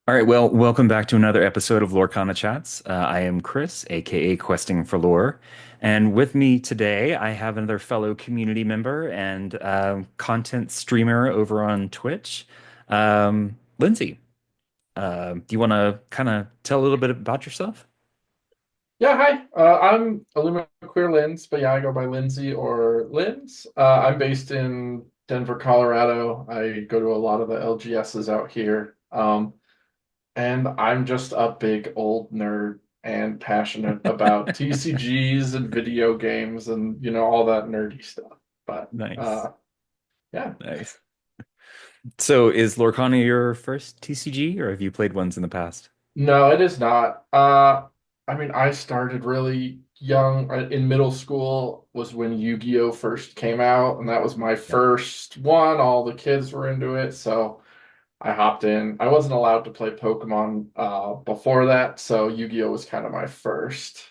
All right, well, welcome back to another episode of LorcanaChats. I am Chris, aka Questing for Lore, and with me today I have another fellow community member and content streamer over on Twitch, Lindsey. Do you want to kind of tell a little bit about yourself? Yeah, hi. I'm IllumiqueerLindz, but yeah, I go by Lindsey or Linz. I'm based in Denver, Colorado. I go to a lot of the LGSs out here. And I'm just a big old nerd and passionate about TCGs and video games and all that nerdy stuff. But Nice, yeah. nice. So, is Lorcana your first TCG, or have you played ones in the past? No, it is not. I mean, I started really young. In middle school was when Yu-Gi-Oh first came out, and that was my Yep. first one. All the kids were into it, so I hopped in. I wasn't allowed to play Pokemon before that, so Yu-Gi-Oh was kind of my first.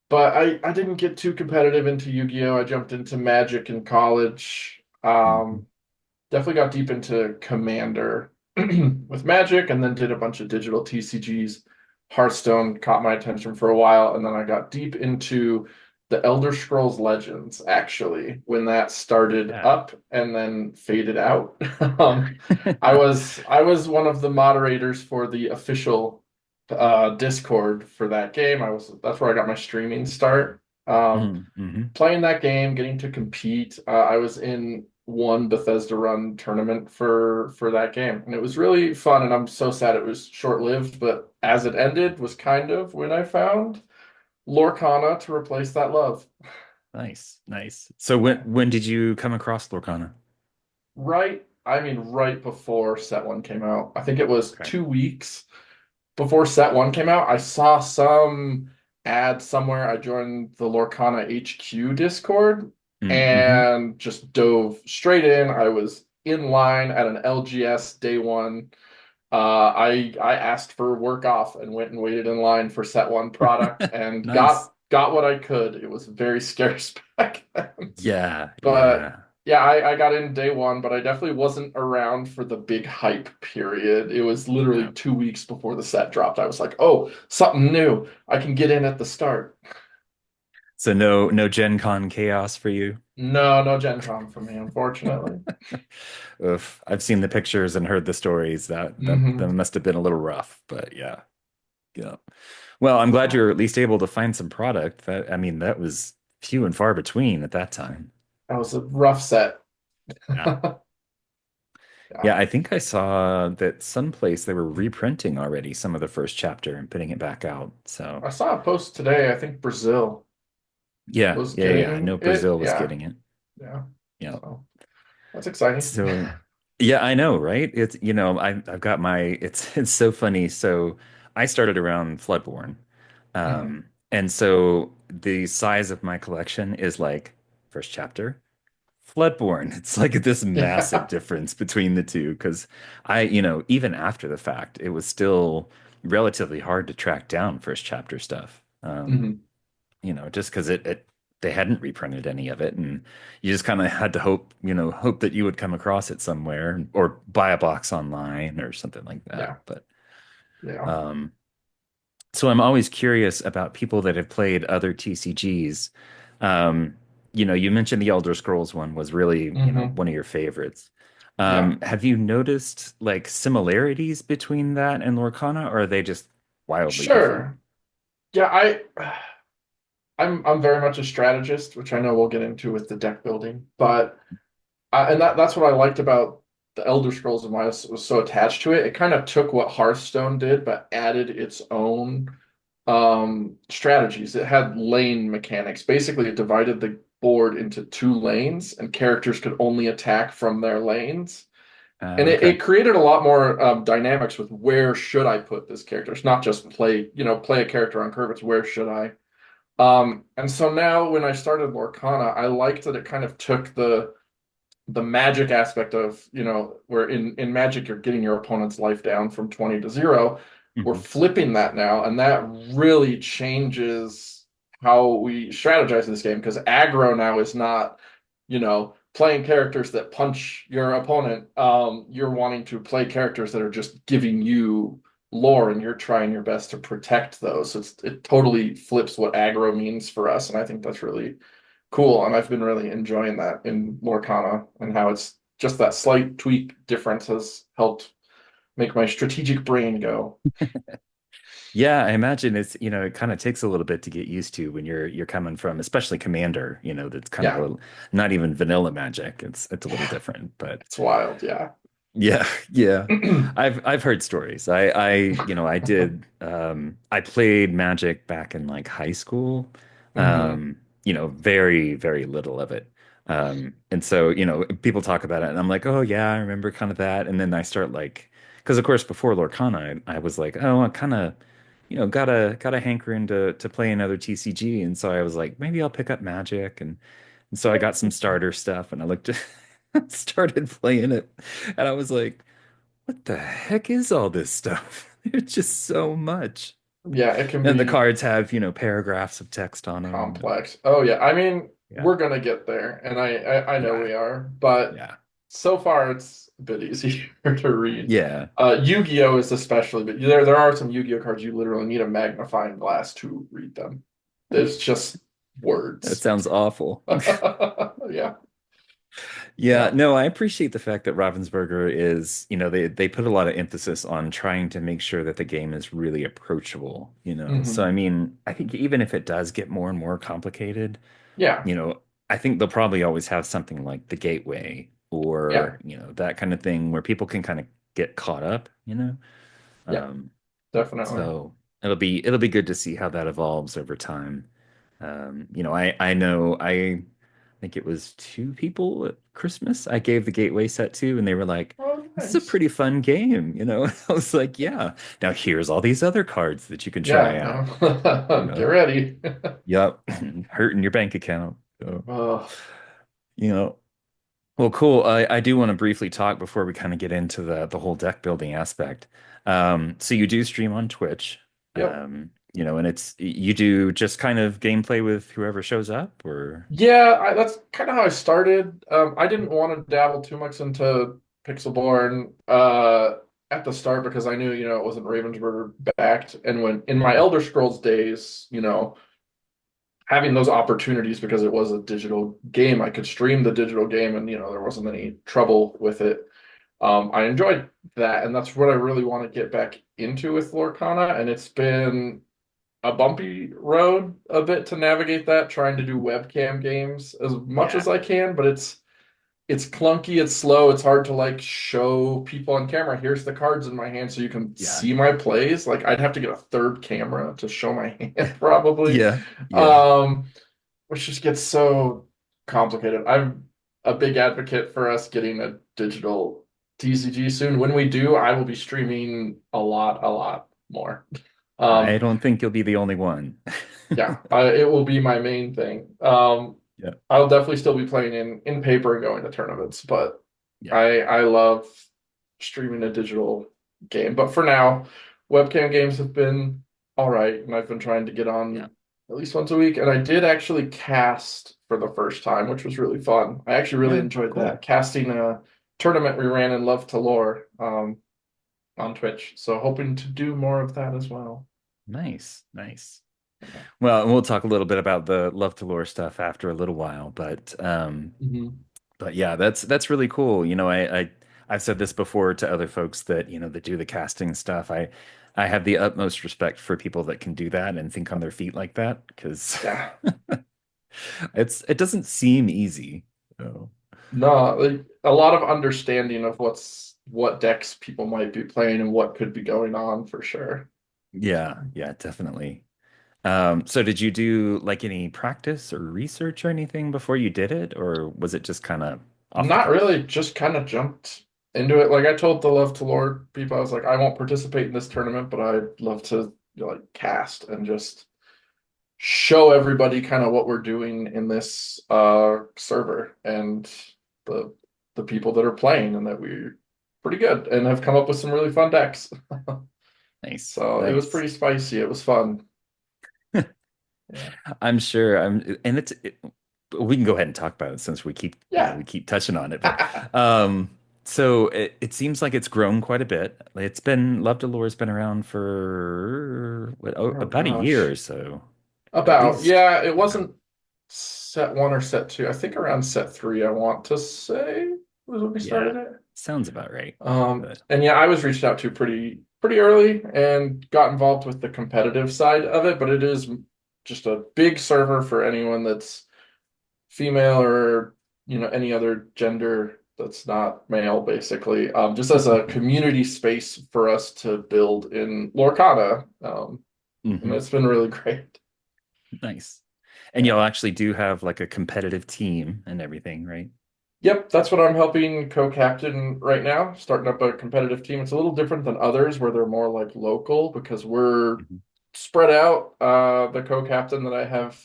But I didn't get too competitive into Yu-Gi-Oh. I jumped into Magic in college. Mhm. Definitely got deep into Commander with Magic and then did a bunch of digital TCGs. Hearthstone caught my attention for a while, and then I got deep into the Elder Scrolls Legends, actually, when that started Yeah. up and then faded out. Um, I was one of the moderators for the official Discord for that game. That's where I got my streaming start. Mhm, mhm. Playing that game, getting to compete. I was in one Bethesda run tournament for that game, and it was really fun. And I'm so sad it was short-lived, but as it ended was kind of when I found Lorcana to replace that love. Nice, nice. So when Yeah. when did you come across Lorcana? I mean, right before set one came out. I think it was Okay. 2 weeks before set one came out. I saw some ad somewhere. I joined the Lorcana HQ Discord Mm-hmm. and just dove straight in. I was in line at an LGS day one. I asked for work off and went and waited in line for set one product and Nice. got what I could. It was very scarce back then. Yeah, But yeah. yeah, I got in day one, but I definitely wasn't around for the big hype period. It was literally Yeah. 2 weeks before the set dropped. I was like, oh, something new. I can get in at the start. So no Gen Con chaos for you. No, no Gen Con for me, unfortunately. Oof. I've seen the pictures and heard the stories. That Hmm. must have been a little rough, but yeah. Yeah. Well, I'm glad Yeah, you're at least able to find some product. That I mean, that was few and far between at that time. that was a rough set. Yeah. Yeah. Yeah, I think I saw that someplace they were reprinting already some of the first chapter and putting it back out. So I saw a post today. I think Brazil yeah, was yeah. I getting know it. Brazil was Yeah. getting it. Yeah. Yeah. So that's exciting. So yeah, I know, right? It's I've got my it's so funny. So I started around Floodborne. Hmm. And so the size of my collection is like first chapter, Floodborne. It's like this massive Yeah. difference between the two because even after the fact, it was still relatively hard to track down first chapter stuff. Hmm. Just because it they hadn't reprinted any of it, and you just kind of had to hope that you would come across it somewhere or buy a box online or something like that. Yeah. But Yeah. um, so I'm always curious about people that have played other TCGs. Um, you mentioned the Elder Scrolls one was really, Hmm. one of your favorites. Yeah. Have you noticed like similarities between that and Lorcana, or are they just wildly different? Sure. Yeah, I'm very much a strategist, which I know we'll get into with the deck building, but and that's what I liked about the Elder Scrolls and why I was so attached to it. It kind of took what Hearthstone did, but added its own strategies. It had lane mechanics. Basically, it divided the board into two lanes, and characters could only attack from their lanes. And Okay. it created a lot more dynamics with where should I put this character. It's not just play a character on curve. It's where should I. And so now when I started Lorcana, I liked that it kind of took the magic aspect of, where in magic you're getting your opponent's life down from 20 to 0. We're Mhm. flipping that now, and that really changes how we strategize in this game because aggro now is not, playing characters that punch your opponent. You're wanting to play characters that are just giving you lore, and you're trying your best to protect those. So it totally flips what aggro means for us, and I think that's really cool. And I've been really enjoying that in Lorcana, and how it's just that slight tweak difference has helped make my strategic brain go. Yeah, I imagine it's, it kind of takes a little bit to get used to when you're coming from, especially Commander, that's kind of a Yeah, little, not even vanilla Magic. It's a little yeah, different, but it's wild. Yeah. yeah, yeah. I've heard stories. I played Magic back in like high school. Hmm. Very, very little of it. And so, people talk about it and I'm like, "Oh yeah, I remember kind of that." And then I start like because of course before Lorcana, I was like, "Oh, I kind of, got a hankering to play another TCG." And so I was like, "Maybe I'll pick up Magic." And so I got some starter stuff and I looked started playing it. And I was like, what the heck is all this stuff? It's just so much. Yeah, it can And the be cards have, paragraphs of text on them. complex. Oh yeah, I mean, Yeah. we're gonna get there, and I know Yeah. we are, but Yeah. so far it's a bit easier to read. Yeah. Yu-Gi-Oh is especially, but there are some Yu-Gi-Oh cards you literally need a magnifying glass to read them. There's just That words. sounds awful. Yeah, Yeah, yeah. no, I appreciate the fact that Ravensburger is, they put a lot of emphasis on trying to make sure that the game is really approachable. So I Hmm. mean, I think even if it does get more and more complicated, Yeah, you know, I think they'll probably always have something like the gateway yeah, or, that kind of thing where people can kind of get caught up. yeah, Um, definitely. so it'll be good to see how that evolves over time. I know I think it was two people at Christmas I gave the gateway set to, and they were like, Oh, "This is a nice. pretty fun game." I was like, "Yeah. Now here's all these other cards that you can try Yeah, out." get ready. Yep, hurting your bank account. So, Oh, you know, well, cool. I do want to briefly talk before we kind of get into the whole deck building aspect. So you do stream on Twitch, yep. and it's you do just kind of gameplay with whoever shows up, or Yeah, that's kind of how I started. I didn't want to dabble too much into Pixelborn at the start because I knew, it wasn't Ravensburger backed. And when in my Elder Scrolls days, having those opportunities because it was a digital game, I could stream the digital game, and there wasn't any trouble with it. I enjoyed that, and that's what I really want to get back into with Lorcana. And it's been a bumpy road a bit to navigate that, trying to do webcam games as much yeah, as I can, but it's clunky, it's slow, it's hard to like show people on camera, here's the cards in my hand so you can yeah, see my plays. Like I'd have to get a third camera to show my hand probably. yeah, yeah. Um, which just gets so complicated. I'm a big advocate for us getting a digital TCG soon. When we do, I will be streaming a lot more. I Um, don't think you'll be the only one. yeah, it will be my main thing. Yeah, I'll definitely still be playing in paper and going to tournaments, but yeah, I love streaming a digital game. But for now, webcam games have been all right, and I've been trying to get yeah. on at least once a week. And I did actually cast for the first time, which was really fun. I actually really Yeah, enjoyed that cool. casting a tournament we ran in Love to Lore on Twitch. So hoping to do more of that as well. Nice, nice. Yeah. Well, and we'll talk a little bit about the Love to Lore stuff after a little while, Mhm. but yeah, that's really cool. I've said this before to other folks that do the casting stuff. I have the utmost respect for people that can do that and think on their feet like that because Yeah. it doesn't seem easy. So, No, like, a lot of understanding of what decks people might be playing and what could be going on for sure. yeah, yeah, definitely. So did you do like any practice or research or anything before you did it, or was it just kind of off the Not cuff? really, just kind of jumped into it. Like I told the Love to Lord people, I was like, I won't participate in this tournament, but I'd love to like cast and just show everybody kind of what we're doing in this server and the the people that are playing, and that we're pretty good and have come up with some really fun decks. Nice, So it was nice. pretty spicy. It was fun. Yeah. I'm sure. And it's we can go ahead and talk about it since Yeah. we keep touching on it. But um, so it seems like it's grown quite a bit. It's been Love Delore's been around for Oh about a year gosh. or so, at About, least. yeah, it Yeah, wasn't set one or set two. I think around set three, I want to say was when we yeah, started it. sounds about right. But And yeah, I was reached out to pretty early and got involved with the competitive side of it, but it is just a big server for anyone that's female or any other gender that's not male, basically. Just as a community space for us to build in Lorcana. And hmm it's been really great. nice. And Yeah. y'all actually do have like a competitive team and everything, right? Yep, that's what I'm helping co-captain right now, starting up a competitive team. It's a little different than others where they're more like local because we're Mhm. spread out. The co-captain that I have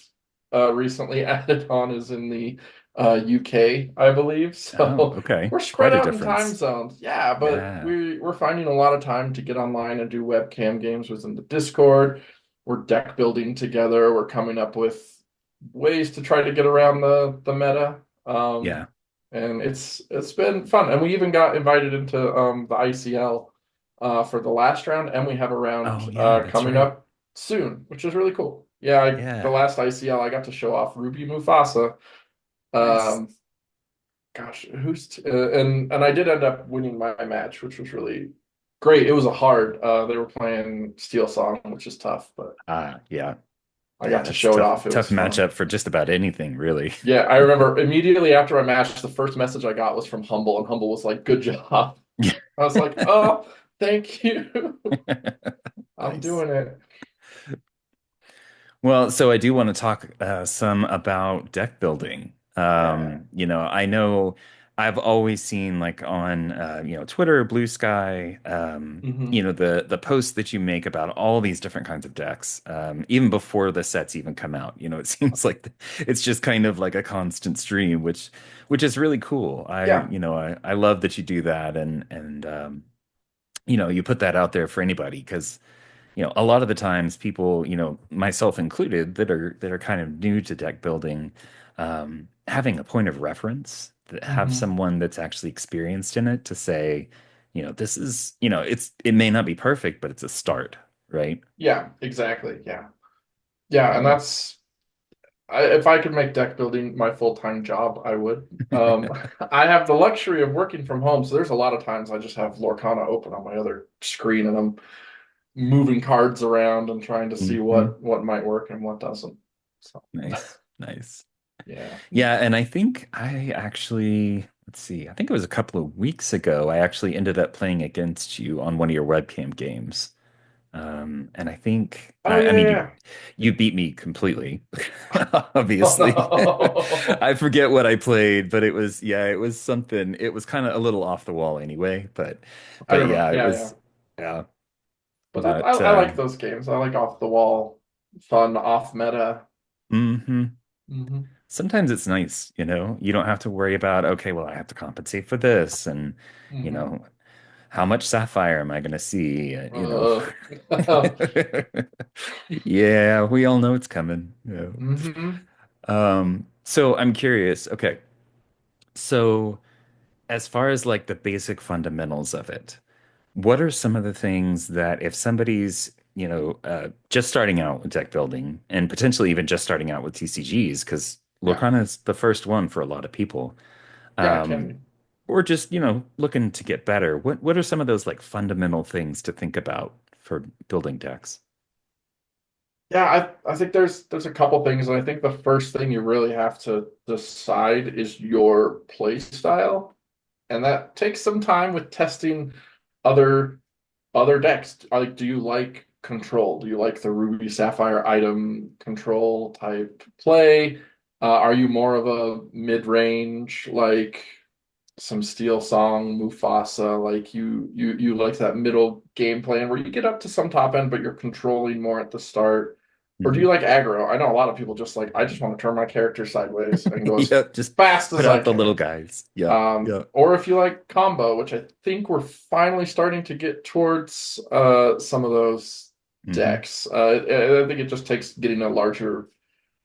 recently added on is in the UK, I believe. Oh, So okay. we're Quite spread a out in time difference. zones. Yeah, but Yeah. we're finding a lot of time to get online and do webcam games within the Discord. We're deck building together. We're coming up with ways to try to get around the meta. Yeah. And it's been fun. And we even got invited into the ICL for the last round, and we have a round Oh, yeah, that's coming right. up soon, which is really cool. Yeah, the Yeah. last ICL I got to show off Ruby Mufasa. Nice. Um, gosh, and I did end up winning my match, which was really great. It was a hard. They were playing Steel Song, which is tough, but Yeah. I Yeah, got to that's show it tough. off. It Tough was fun. matchup for just about anything, really. Yeah, I remember immediately after I matched, the first message I got was from Humble, and Humble was like, "Good job." I was like, "Oh, thank you. I'm Nice. doing it." Well, so I do want to talk some about deck building. Yeah. I know I've always seen like on Twitter, Blue Sky, Hmm. the posts that you make about all these different kinds of decks, even before the sets even come out. It seems like it's just kind of like a constant stream, which is really cool. Yeah. I love that you do that and you put that out there for anybody because a lot of the times people, myself included, that are kind of new to deck building, having a point of reference, that have Hmm. someone that's actually experienced in it to say, this is, it may not be perfect, but it's a start, right? Yeah, exactly. Yeah. Yeah, and Yeah. if I could make deck building my full-time job, I would. I have the luxury of working from home, so there's a lot of times I just have Lorcana open on my other screen and I'm moving cards around and trying to see hmm what might work and what doesn't. So, Nice. Nice. yeah. Yeah, and I think I actually, let's see, I think it was a couple of weeks ago, I actually ended up playing against you on one of your webcam games. And I think, Oh I yeah, mean, yeah. you beat me completely, Oh obviously. no. I forget what I played, but it was something. It was kind of a little off the wall anyway, I but remember. yeah, it Yeah, yeah. was, yeah. But that I, But I like those games. I like off the wall, fun, off meta. mhm. Hmm. Sometimes it's nice, you don't have to worry about, okay, well, I have to compensate for this, and you Hmm. know, how much sapphire am I going to see? Uh, Yeah, we all know it's coming. Yeah. hmm. So I'm curious. Okay, so as far as like the basic fundamentals of it, what are some of the things that if somebody's, just starting out with deck building and potentially even just starting out with TCGs, because Yeah, Lorcana is the first one for a lot of people, yeah, it can um, be. or just, looking to get better, what are some of those like fundamental things to think about for building decks? Yeah, I think there's a couple things, and I think the first thing you really have to decide is your play style, and that takes some time with testing other other decks. Like, do you like control? Do you like the Ruby Sapphire item control type play? Are you more of a mid-range, like some Steel Song, Mufasa, like you like that middle game plan where you get up to some top end, but you're controlling more at the start? Or do you Mhm. like aggro? I know a lot of people just like, I just want to turn my character sideways and go as Yep, just fast put as I out the little can. guys. Yep, yep. Or if you like combo, which I think we're finally starting to get towards some of those hmm decks. I think it just takes getting a larger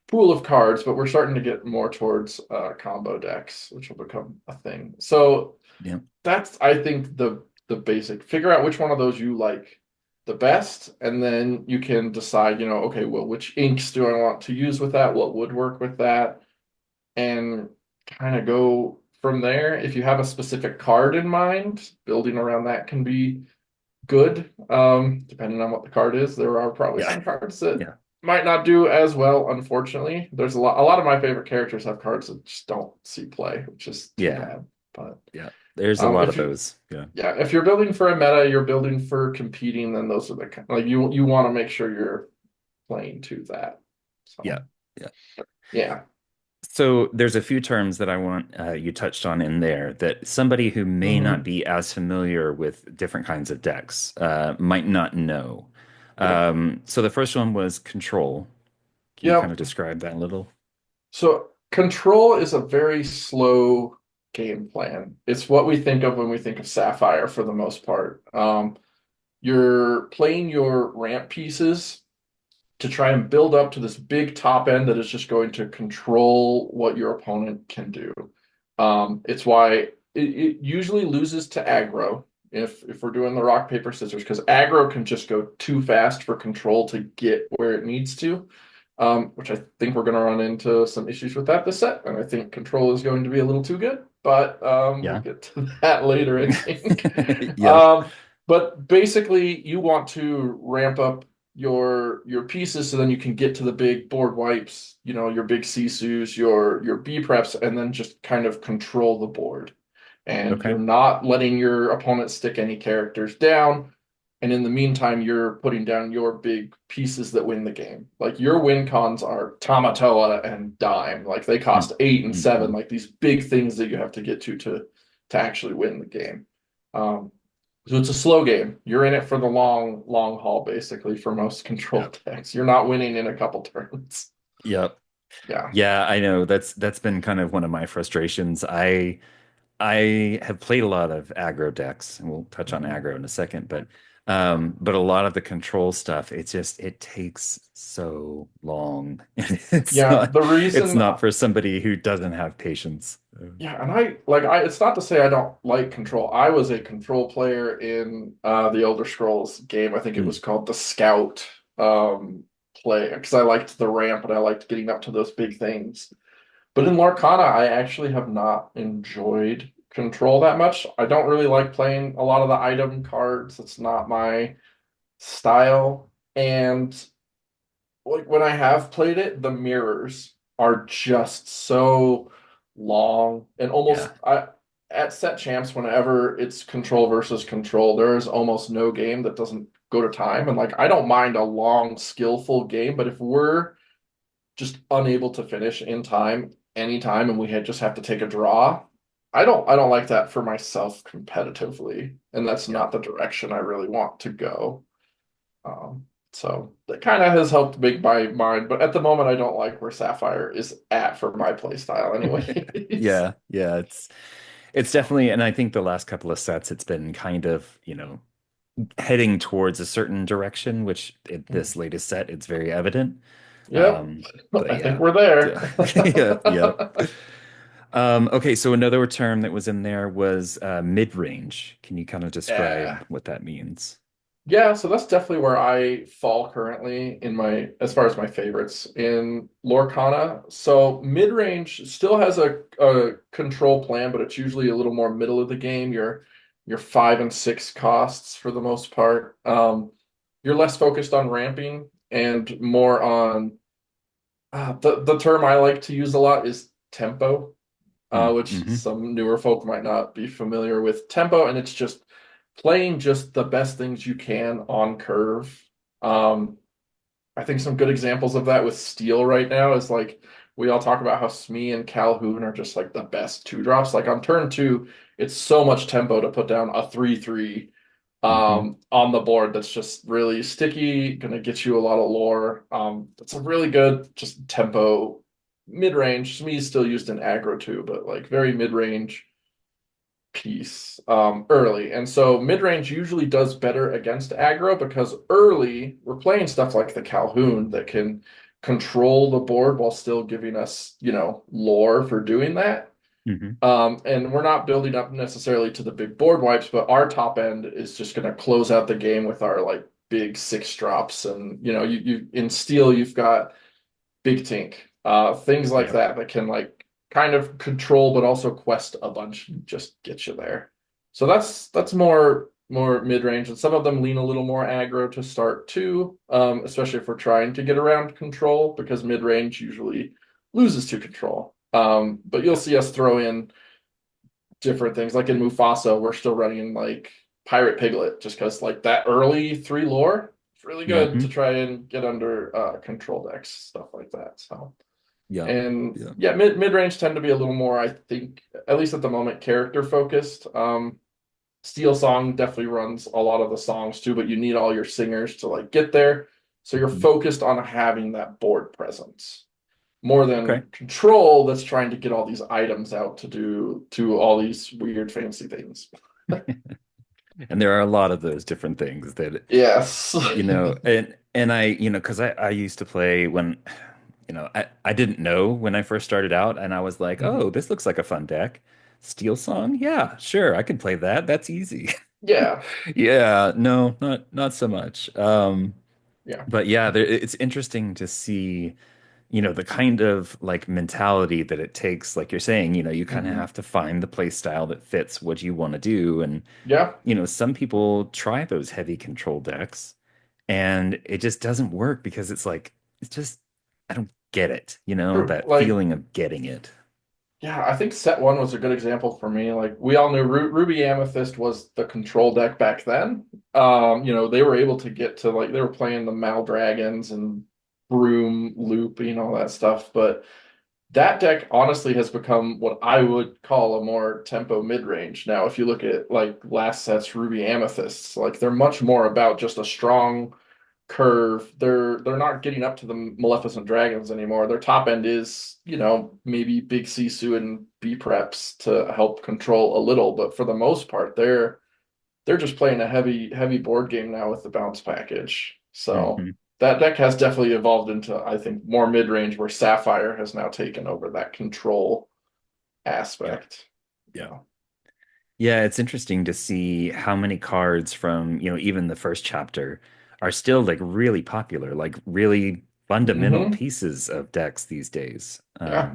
pool of cards, but we're starting to get more towards combo decks, which will become a thing. So Yeah. that's, I think, the basic. Figure out which one of those you like the best, and then you can decide, okay, well, which inks do I want to use with that? What would work with that? And kind of go from there. If you have a specific card in mind, building around that can be good, depending on what the card is. There are probably Yeah. some cards that Yeah. might not do as well, unfortunately. There's a lot of my favorite characters have cards that just don't see play, which is too Yeah. bad. But Yeah. There's a lot if of you those. Yeah. yeah, if you're building for a meta, you're building for competing, then those are the kind like you want to make sure you're playing to that. Yeah. So Yeah. yeah. So there's a few terms that I want you touched on in there that somebody who may not Hmm. be as familiar with different kinds of decks might not know. Yep. So the first one was control. Can you kind of Yep. describe that a little? So control is a very slow game plan. It's what we think of when we think of Sapphire for the most part. You're playing your ramp pieces to try and build up to this big top end that is just going to control what your opponent can do. It's why it usually loses to aggro if we're doing the rock, paper, scissors, because aggro can just go too fast for control to get where it needs to. Which I think we're going to run into some issues with that this set, and I think control is going to be a little too good, but we'll Yeah. get to that later, I think. Yep. Um, but basically, you want to ramp up your pieces so then you can get to the big board wipes, your big Sisus, your B preps, and then just kind of control the board. And Okay. you're not letting your opponent stick any characters down. And in the meantime, you're putting down your big pieces that win the game. Like your win cons are Tamatoa and Dime. Like they cost 8 and 7, Mm-hmm. like these big things that you have to get to actually win the game. Um, so it's a slow game. You're in it for the long haul, basically, for most control Yep. decks. You're not winning in a couple turns. Yep. Yeah. Yeah, I know. That's been kind of one of my frustrations. I have played a lot of aggro decks, and we'll touch on Mhm. aggro in a second, but a lot of the control stuff, it takes so long. It's Yeah. not The it's reason not for somebody who doesn't have patience. Yeah, and I it's not to say I don't like control. I was a control player in the Elder Scrolls game. I think it Mm, was called the Scout play because I liked the ramp and I liked getting up to those big things. But in Lorcana, I actually have not enjoyed control that much. I don't really like playing a lot of the item cards. It's not my style. And like when I have played it, the mirrors are just so long and yeah. almost I at set champs whenever it's control versus control, there is almost no game that doesn't go to time. And like I don't mind a long, skillful game, but if we're just unable to finish in time anytime and we had just have to take a draw, I don't like that for myself competitively. And that's Yeah. not the direction I really want to go. So that kind of has helped make my mind, but at the moment I don't like where Sapphire is at for my play style anyways. Yeah, yeah, it's definitely, and I think the last couple of sets it's been kind of, heading towards a certain direction, which in this latest set it's very evident. Yep, But I think yeah. we're there. Yeah, yep. Okay, so another term that was in there was mid-range. Can you kind of describe Yeah. what that means? Yeah, so that's definitely where I fall currently in my as far as my favorites in Lorcana. So mid-range still has a control plan, but it's usually a little more middle of the game. Your 5 and 6 costs for the most part. You're less focused on ramping and more on the term I like to use a lot is tempo, which Mm-hmm. some newer folk might not be familiar with. Tempo, and it's just playing just the best things you can on curve. Um, I think some good examples of that with Steel right now is like we all talk about how Smee and Calhoun are just like the best two drops. Like on turn two, it's so much tempo to put down a 3/3 Mm-hmm. on the board that's just really sticky, gonna get you a lot of lore. It's a really good just tempo mid-range. Smee is still used in aggro too, but like very mid-range piece early. And so mid-range usually does better against aggro because early we're playing stuff like the Calhoun that can control the board while still giving us, lore for doing that. Hmm. And we're not building up necessarily to the big board wipes, but our top end is just going to close out the game with our like big six drops. And you in steel, you've got Big Tink, things like Yep. that can like kind of control, but also quest a bunch and just get you there. So that's more mid range, and some of them lean a little more aggro to start too, especially if we're trying to get around control because mid range usually loses to control. But you'll Yeah. see us throw in different things like in Mufasa, we're still running like Pirate Piglet just because like that early three lore, it's really good to Hmm. try and get under control decks, stuff like that. So Yeah. and Yeah. yeah, mid range tend to be a little more, I think, at least at the moment, character focused. Steel Song definitely runs a lot of the songs too, but you need all your singers to like get there. So you're Hmm. focused on having that board presence more Okay. than control that's trying to get all these items out to all these weird fancy things. And there are a lot of those different things that, Yes. and I, because I used to play when, I didn't know when I first started out, and I was like, oh, Mhm. this looks like a fun deck. Steel Song? Yeah, sure, I can play that. That's easy. Yeah. Yeah, no, not so much. Yeah. But yeah, it's interesting to see, the kind of like mentality that it takes. Like you're saying, you kind of Hmm. have to find the play style that fits what you want to do. And, Yeah. some people try those heavy control decks and it just doesn't work because it's just, I don't get it, True. that Like, feeling of getting it. yeah, I think set one was a good example for me. Like we all knew Ruby Amethyst was the control deck back then. They were able to get to like they were playing the Mal Dragons and Broom Loop, all that stuff. But that deck honestly has become what I would call a more tempo mid-range. Now, if you look at like last set's Ruby Amethysts, like they're much more about just a strong curve. They're not getting up to the Maleficent Dragons anymore. Their top end is, maybe Big Sisu and B preps to help control a little, but for the most part, they're just playing a heavy board game now with the bounce package. So Hmm. that deck has definitely evolved into, I think, more mid-range where Sapphire has now taken over that control Yeah. aspect. Yeah. Yeah, it's interesting to see how many cards from, even the first chapter are still like really popular, like really fundamental Mm-hmm. pieces of decks these days. Yeah.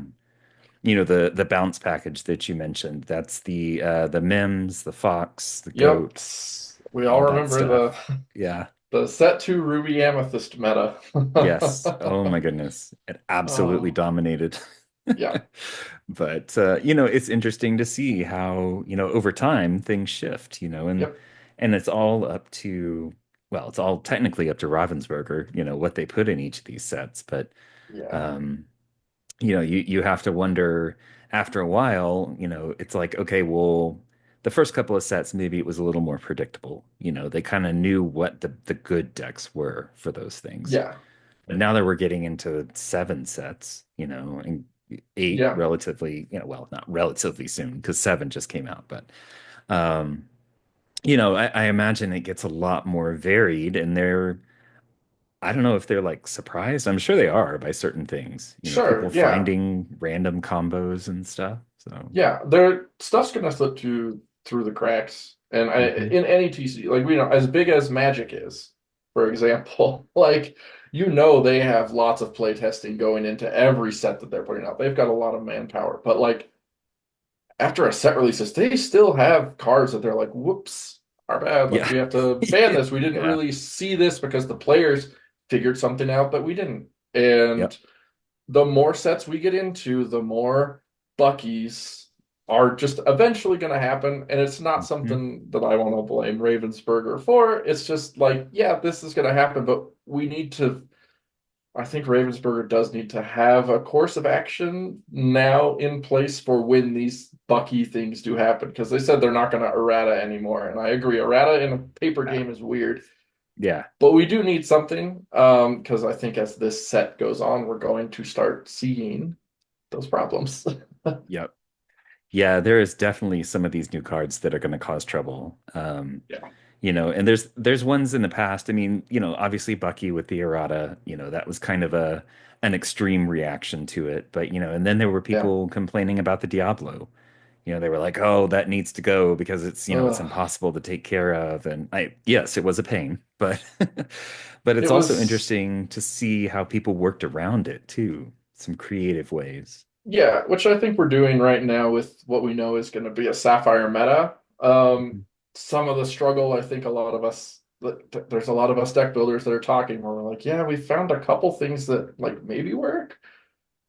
The bounce package that you mentioned, that's the Mims, the Fox, the Yep. Goat, We all all that remember the stuff. Yeah. the set two Ruby Amethyst meta. Yes. Oh my goodness. It absolutely Oh, dominated. yeah. But it's interesting to see how, over time things shift, Yep. and it's all up to, well, it's all technically up to Ravensburger, what they put in each of these sets. But Yeah. um, you have to wonder after a while, it's like, okay, well, the first couple of sets, maybe it was a little more predictable. They kind of knew what the good decks were for those things. Yeah. But now that we're getting into seven sets, and eight Yeah. relatively, well, not relatively soon because seven just came out, but um, I imagine it gets a lot more varied and I don't know if they're like surprised. I'm sure they are by certain things, Sure. people Yeah. finding random combos and stuff. So, Yeah. Their stuff's gonna slip through the cracks. And mhm. in any TC, like we know, as big as Magic is, for example, like they have lots of play testing going into every set that they're putting out. They've got a lot of manpower, but like after a set releases, they still have cards that they're like, whoops, our bad. Like Yeah. we have to ban this. We didn't Yeah. really see this because the players figured something out that we didn't. Yep. And the more sets we get into, the more Buckies are just eventually going to happen. And it's not Mhm. something that I want to blame Ravensburger for. It's just like, yeah, this is going to happen, but we need to I think Ravensburger does need to have a course of action now in place for when these Bucky things do happen because they said they're not going to errata anymore. And I agree, errata in a paper Yeah. game is weird, Yeah. but we do need something because I think as this set goes on, we're going to start seeing those problems. Yep. Yeah, there is definitely some of these new cards that are going to cause trouble. Yeah. And there's ones in the past. I mean, obviously Bucky with the errata, that was kind of a an extreme reaction to it. But and then there were Yeah. people complaining about the Diablo. They were like, "Oh, that needs to go because it's Ugh. impossible to take care of." And yes, it was a pain, but but It it's also was, interesting to see how people worked around it too, some creative ways. yeah, which I think we're doing right now with what we know is going to be a Sapphire meta. Mhm. Some of the struggle, I think a lot of us, there's a lot of us deck builders that are talking where we're like, yeah, we found a couple things that like maybe work.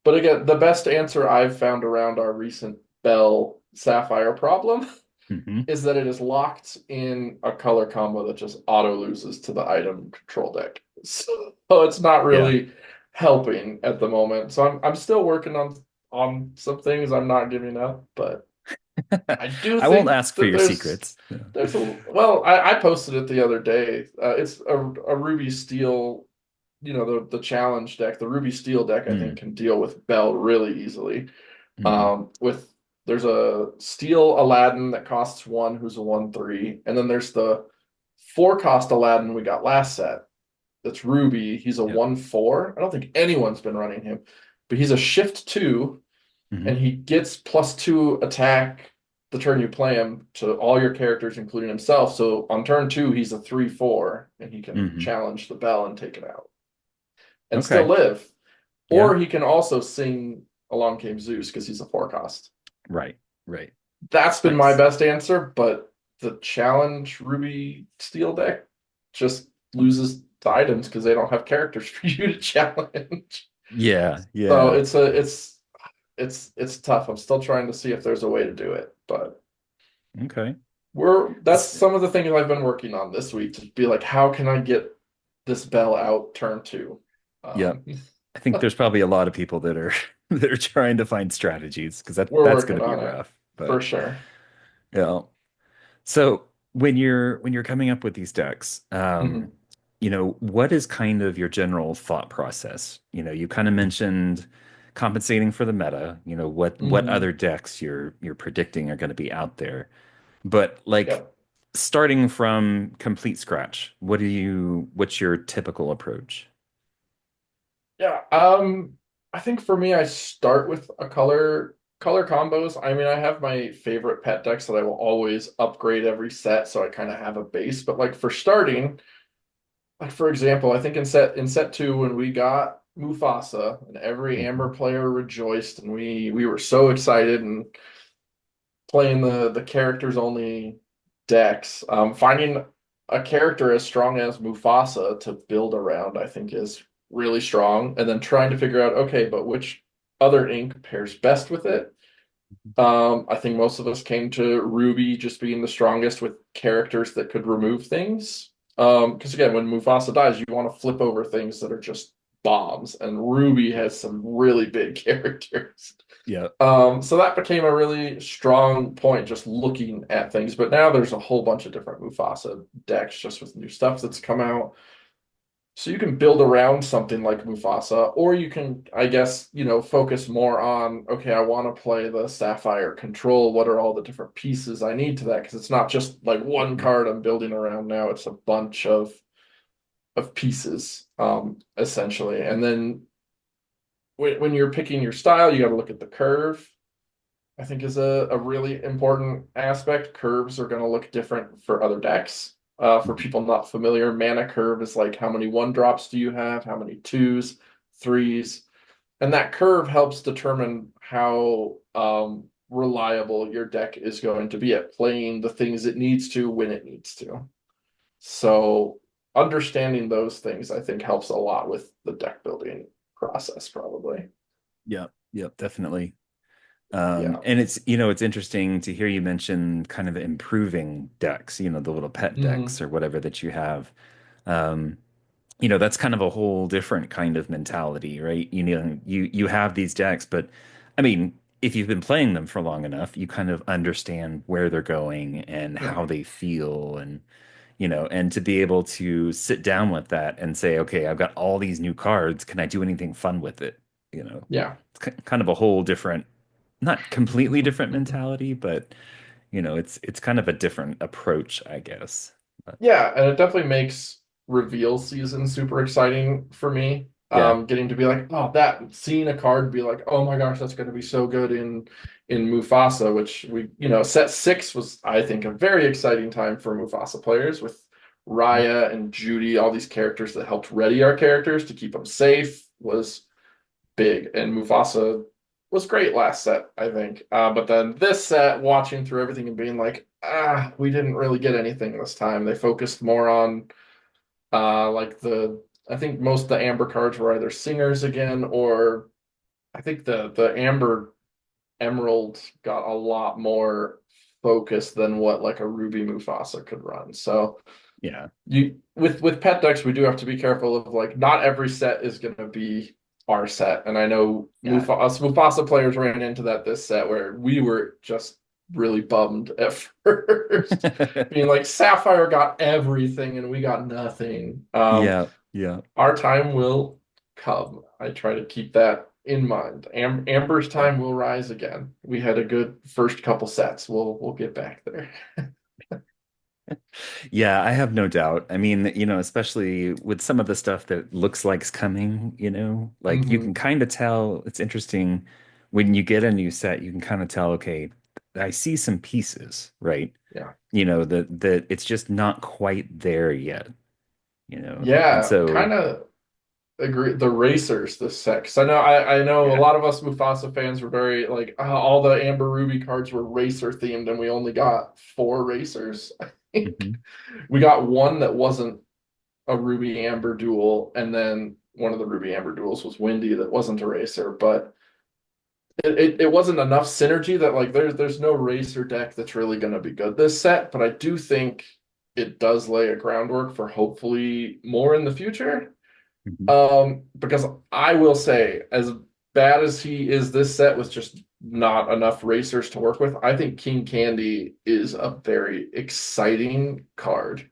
But again, the best answer I've found around our recent Bell Sapphire problem Mhm. is that it is locked in a color combo that just auto loses to the item control deck. So it's not Yeah. really helping at the moment. So I'm still working on some things. I'm not giving up, but I do I won't think ask for that your secrets. Yeah. there's a well, I posted it the other day. It's a Ruby Steel, the challenge deck, the Ruby Steel deck, I think Mm. can deal with Bell really easily. Hmm. With there's a Steel Aladdin that costs one, who's a 1/3, and then there's the 4 cost Aladdin we got last set. That's Ruby. He's a Yep. 1/4. I don't think anyone's been running him, but he's a shift 2, and Hmm. he gets +2 attack the turn you play him to all your characters, including himself. So on turn 2, he's a 3/4, and he can Hmm. challenge the bell and take it out and still Okay. live. Yeah. Or he can also sing Along Came Zeus because he's a 4 cost. Right. Right. That's been my Nice. best answer, but the challenge Ruby Steel deck just loses the items because they don't have characters for you to challenge. Yeah. So Yeah. it's tough. I'm still trying to see if there's a way to do it, but Okay. that's S- some of the things I've been working on this week to be like, how can I get this bell out turn 2? Yeah. Um, I think there's probably a lot of people that are that are trying to find strategies because we're that's going working to be on it rough. for But sure. yeah. So when you're coming up with these decks, Mhm. what is kind of your general thought process? You kind of mentioned compensating for the meta. What other Mhm. decks you're predicting are going to be out there. But like Yep. starting from complete scratch, what's your typical approach? Yeah. I think for me, I start with a color combos. I mean, I have my favorite pet decks that I will always upgrade every set, so I kind of have a base. But like for starting, like for example, I think in set 2 when we got Mufasa and every Amber Mhm. player rejoiced and we were so excited and playing the characters only decks. Finding a character as strong as Mufasa to build around, I think, is really strong. And then trying to figure out, okay, but which other ink pairs best with it? I think most of us came to Ruby just being the strongest with characters that could remove things. Because again, when Mufasa dies, you want to flip over things that are just bombs, and Ruby has some really big characters. Yeah. So that became a really strong point just looking at things. But now there's a whole bunch of different Mufasa decks just with new stuff that's come out. So you can build around something like Mufasa, or you can, I guess, focus more on, okay, I want to play the Sapphire Control. What are all the different pieces I need to that? Because it's not just like one Mhm. card I'm building around now, it's a bunch of pieces, essentially. And then when you're picking your style, you got to look at the curve. I think is a really important aspect. Curves are going to look different for other decks. For Mhm. people not familiar, mana curve is like how many 1 drops do you have, how many twos, threes, and that curve helps determine how reliable your deck is going to be at playing the things it needs to when it needs to. So understanding those things, I think, helps a lot with the deck building process, probably. Yeah. Yeah, definitely. Yeah. And it's interesting to hear you mention kind of improving decks, the little pet decks Hmm. or whatever that you have. Um, that's kind of a whole different kind of mentality, right? You have these decks, but I mean, if you've been playing them for long enough, you kind of understand where they're going and Yeah. how they feel and to be able to sit down with that and say, okay, I've got all these new cards. Can I do anything fun with it? You know, Yeah. it's kind of a whole different, not completely different mentality, but it's kind of a different approach, I guess. Yeah, and it definitely makes reveal season super exciting for me. Yeah. Getting to be like, oh, that seeing a card be like, oh my gosh, that's going to be so good in Mufasa, which set 6 was, I think, a very exciting time for Mufasa players with Raya and Judy, all these characters that helped ready our characters to keep them safe was big, and Mufasa was great last set, I think. But then this set, watching through everything and being like, we didn't really get anything this time. They focused more on like I think most of the Amber cards were either singers again, or I think the Amber Emerald got a lot more focus than what like a Ruby Mufasa could run. So Yeah. you with pet decks, we do have to be careful of like not every set is going to be our set, and I know Yeah. Mufasa players ran into that this set where we were just really bummed at first, being like Sapphire got everything and we got nothing. Yeah. Yeah. Our time will come. I try to keep that in mind. Amber's Yeah. time will rise again. We had a good first couple sets. We'll get back there. Yeah, I have no doubt. I mean, especially with some of the stuff that looks like's coming, like you can Hmm. kind of tell it's interesting when you get a new set, you can kind of tell, okay, I see some pieces, right? Yeah. That it's just not quite there yet. And Yeah, kind so, of agree. The racers this set, 'cause I know a yeah. lot of us Mufasa fans were very like all the Amber Ruby cards were racer themed, and we only got 4 racers. I think Hmm. we got one that wasn't a Ruby Amber duel, and then one of the Ruby Amber duels was Windy that wasn't a racer, but it wasn't enough synergy that like there's no racer deck that's really going to be good this set, but I do think it does lay a groundwork for hopefully more in the future. Hmm. Because I will say, as bad as he is, this set was just not enough racers to work with. I think King Candy is a very exciting card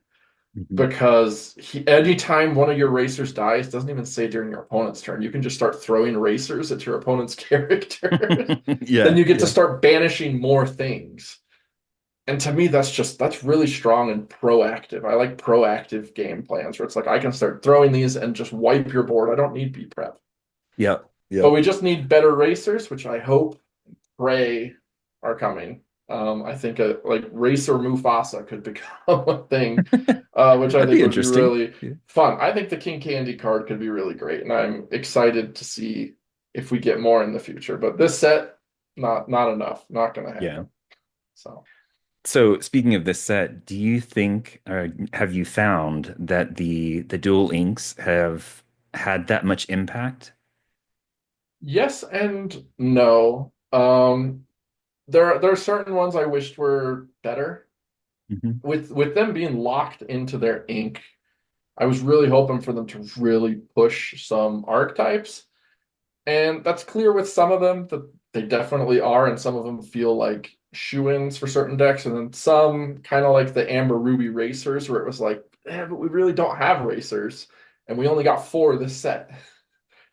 Hmm. because anytime one of your racers dies, doesn't even say during your opponent's turn, you can just start throwing racers at your opponent's character. Then Yeah, you get to yeah, start banishing more things. And to me, that's really strong and proactive. I like proactive game plans where it's like I can start throwing these and just wipe your board. I don't need B prep. yeah, But yeah. we just need better racers, which I hope pray are coming. I think like Racer Mufasa could become a thing, which I That'd think be would be interesting. really Yeah. fun. I think the King Candy card could be really great, and I'm excited to see if we get more in the future. But this set, not enough, not going to Yeah. happen. So. So speaking of this set, do you think, or have you found that the dual inks have had that much impact? Yes and no. There are certain ones I wished were better. Hmm. With them being locked into their ink, I was really hoping for them to really push some archetypes. And that's clear with some of them that they definitely are, and some of them feel like shoe-ins for certain decks, and then some kind of like the Amber Ruby Racers, where it was like, but we really don't have racers, and we only got 4 this set.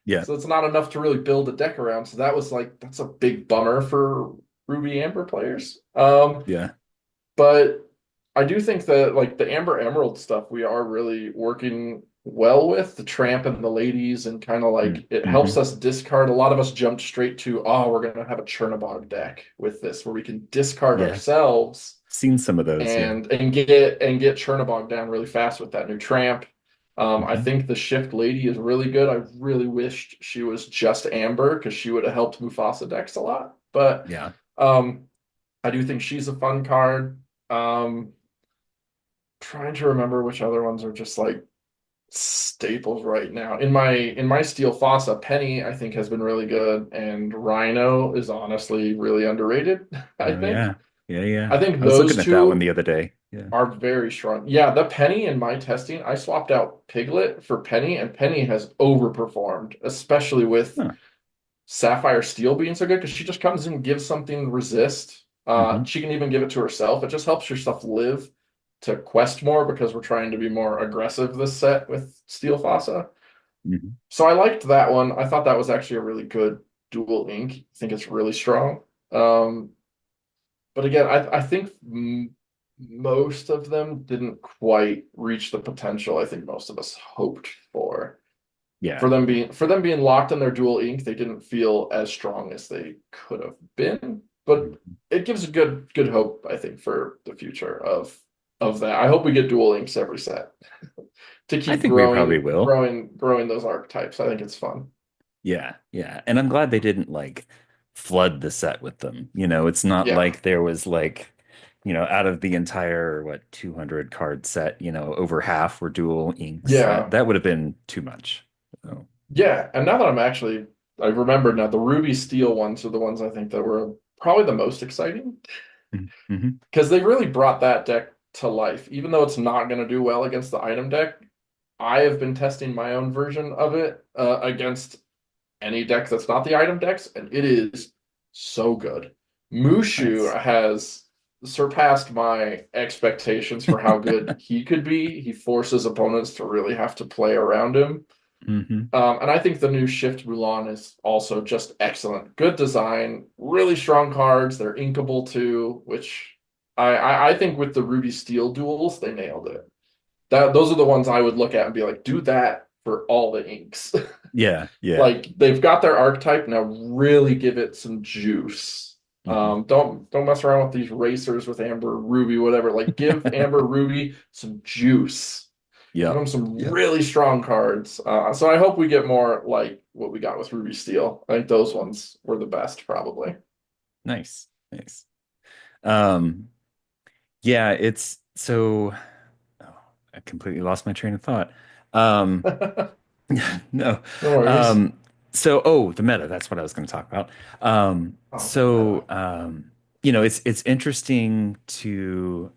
Yeah, So it's not enough to really build a deck around. So that was like that's a big bummer for Ruby Amber players. yeah. But I do think that like the Amber Emerald stuff we are really working well with the Tramp and the Ladies, and kind of like it helps Mm-hmm. us discard. A lot of us jumped straight to, oh, we're gonna have a Chernobog deck with this where we can discard Yeah. ourselves Seen some of those, yeah. and get Chernobog down really fast with that new Tramp. I Hmm. think the Shift Lady is really good. I really wished she was just Amber because she would have helped Mufasa decks a lot. But Yeah. um, I do think she's a fun card. Um, Trying to remember which other ones are just like staples right now. In my Steel Fossa, Penny I think has been really good, and Rhino is honestly really underrated. I Oh think. yeah. Yeah, yeah. I think I was looking those at that one two the other day. Yeah. are very strong. Yeah, the Penny in my testing, I swapped out Piglet for Penny, and Penny has overperformed, especially with Huh. Sapphire Steel being so good because she just comes in and gives something resist. Hmm. She can even give it to herself. It just helps your stuff live to quest more because we're trying to be more aggressive this set with Steel Fossa. Hmm. So I liked that one. I thought that was actually a really good dual ink. I think it's really strong. But again, I think most of them didn't quite reach the potential I think most of us hoped for. Yeah. For them being locked in their dual ink, they didn't feel as strong as they could have been. But Mhm. it gives a good hope, I think, for the future of that. I hope we get dual inks every set to I keep think we probably will. growing those archetypes. I think it's fun. Yeah, yeah. And I'm glad they didn't like flood the set with them. It's not Yeah. like there was like, out of the entire, what, 200 card set, over half were dual inks. That Yeah. that would have been too much. So, Yeah. And now that I remember now the ruby steel ones are the ones I think that were probably the most exciting mhm. because they really brought that deck to life. Even though it's not going to do well against the item deck, I have been testing my own version of it against any deck that's not the item decks, and it is so good. Mushu Nice. has surpassed my expectations for how good he could be. He forces opponents to really have to play around him. Hmm. And I think the new Shift Mulan is also just excellent. Good design, really strong cards. They're inkable too, which I think with the Ruby Steel duels, they nailed it. Those are the ones I would look at and be like, do that for all the inks. Yeah, yeah. Like they've got their archetype now, really give it some juice. Hmm. Don't mess around with these racers with Amber Ruby, whatever. Like give Amber Ruby some juice. Give Yep. them some Yep. really strong cards. So I hope we get more like what we got with Ruby Steel. I think those ones were the best, probably. Nice. Nice. Um, yeah, it's so oh, I completely lost my train of thought. Um, no. No worries. Um, the meta, that's what I was going to talk about. Oh, meta. It's interesting to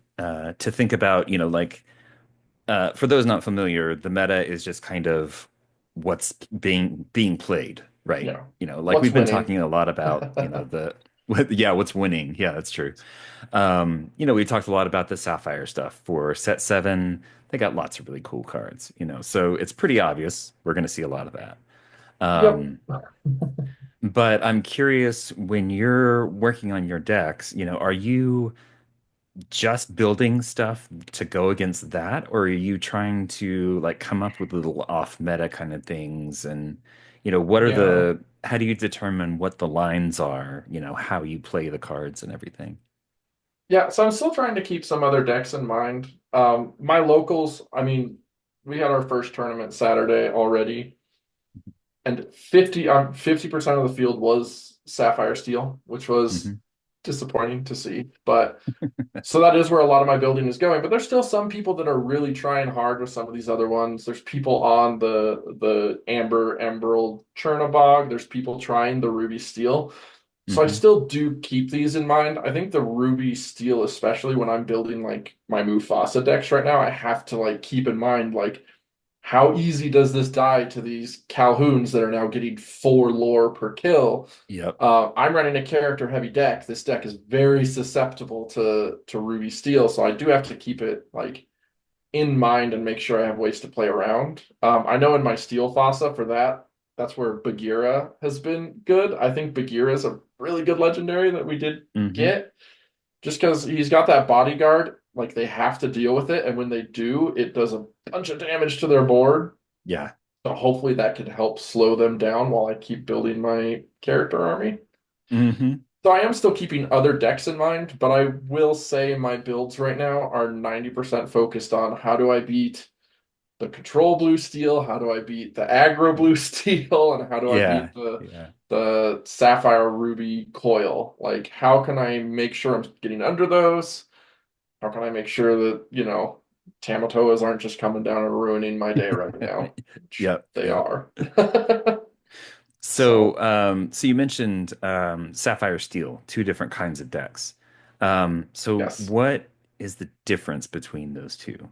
think about, like for those not familiar, the meta is just kind of what's being played, right? Yeah. Like What's we've been winning? talking a lot about, what's winning. Yeah, that's true. We talked a lot about the Sapphire stuff for set seven. They got lots of really cool cards, so it's pretty obvious we're going to see a lot of that. Yep. Um, but I'm curious when you're working on your decks, are you just building stuff to go against that, or are you trying to like come up with little off meta kind of things? And, Yeah. how do you determine what the lines are, how you play the cards and everything? Yeah, so I'm still trying to keep some other decks in mind. My locals, I mean, we had our first tournament Saturday already, and 50% of the field was Sapphire Steel, which was Hmm. disappointing to see. But so that is where a lot of my building is going. But there's still some people that are really trying hard with some of these other ones. There's people on the Amber Emerald Chernobog. There's people trying the Ruby Steel. So I Hmm. still do keep these in mind. I think the Ruby Steel, especially when I'm building like my Mufasa decks right now, I have to like keep in mind like how easy does this die to these Calhouns that are now getting 4 lore per kill? Yep. I'm running a character heavy deck. This deck is very susceptible to Ruby Steel, so I do have to keep it like in mind and make sure I have ways to play around. I know in my Steel Fossa for that, that's where Bagheera has been good. I think Bagheera is a really good legendary that we did Hmm. get just because he's got that bodyguard. Like they have to deal with it, and when they do, it does a bunch of damage to their board. Yeah. So hopefully that could help slow them down while I keep building my character army. Hmm. So I am still keeping other decks in mind, but I will say my builds right now are 90% focused on how do I beat the control blue steel, how do I beat the aggro blue steel, and how do I Yeah. beat the Yeah. the sapphire ruby coil? Like how can I make sure I'm getting under those? How can I make sure that, Tamatoas aren't just coming down and ruining my day right now, which Yep. they Yep. are. So, So, so you mentioned Sapphire Steel, two different kinds of decks. So yes. what is the difference between those two?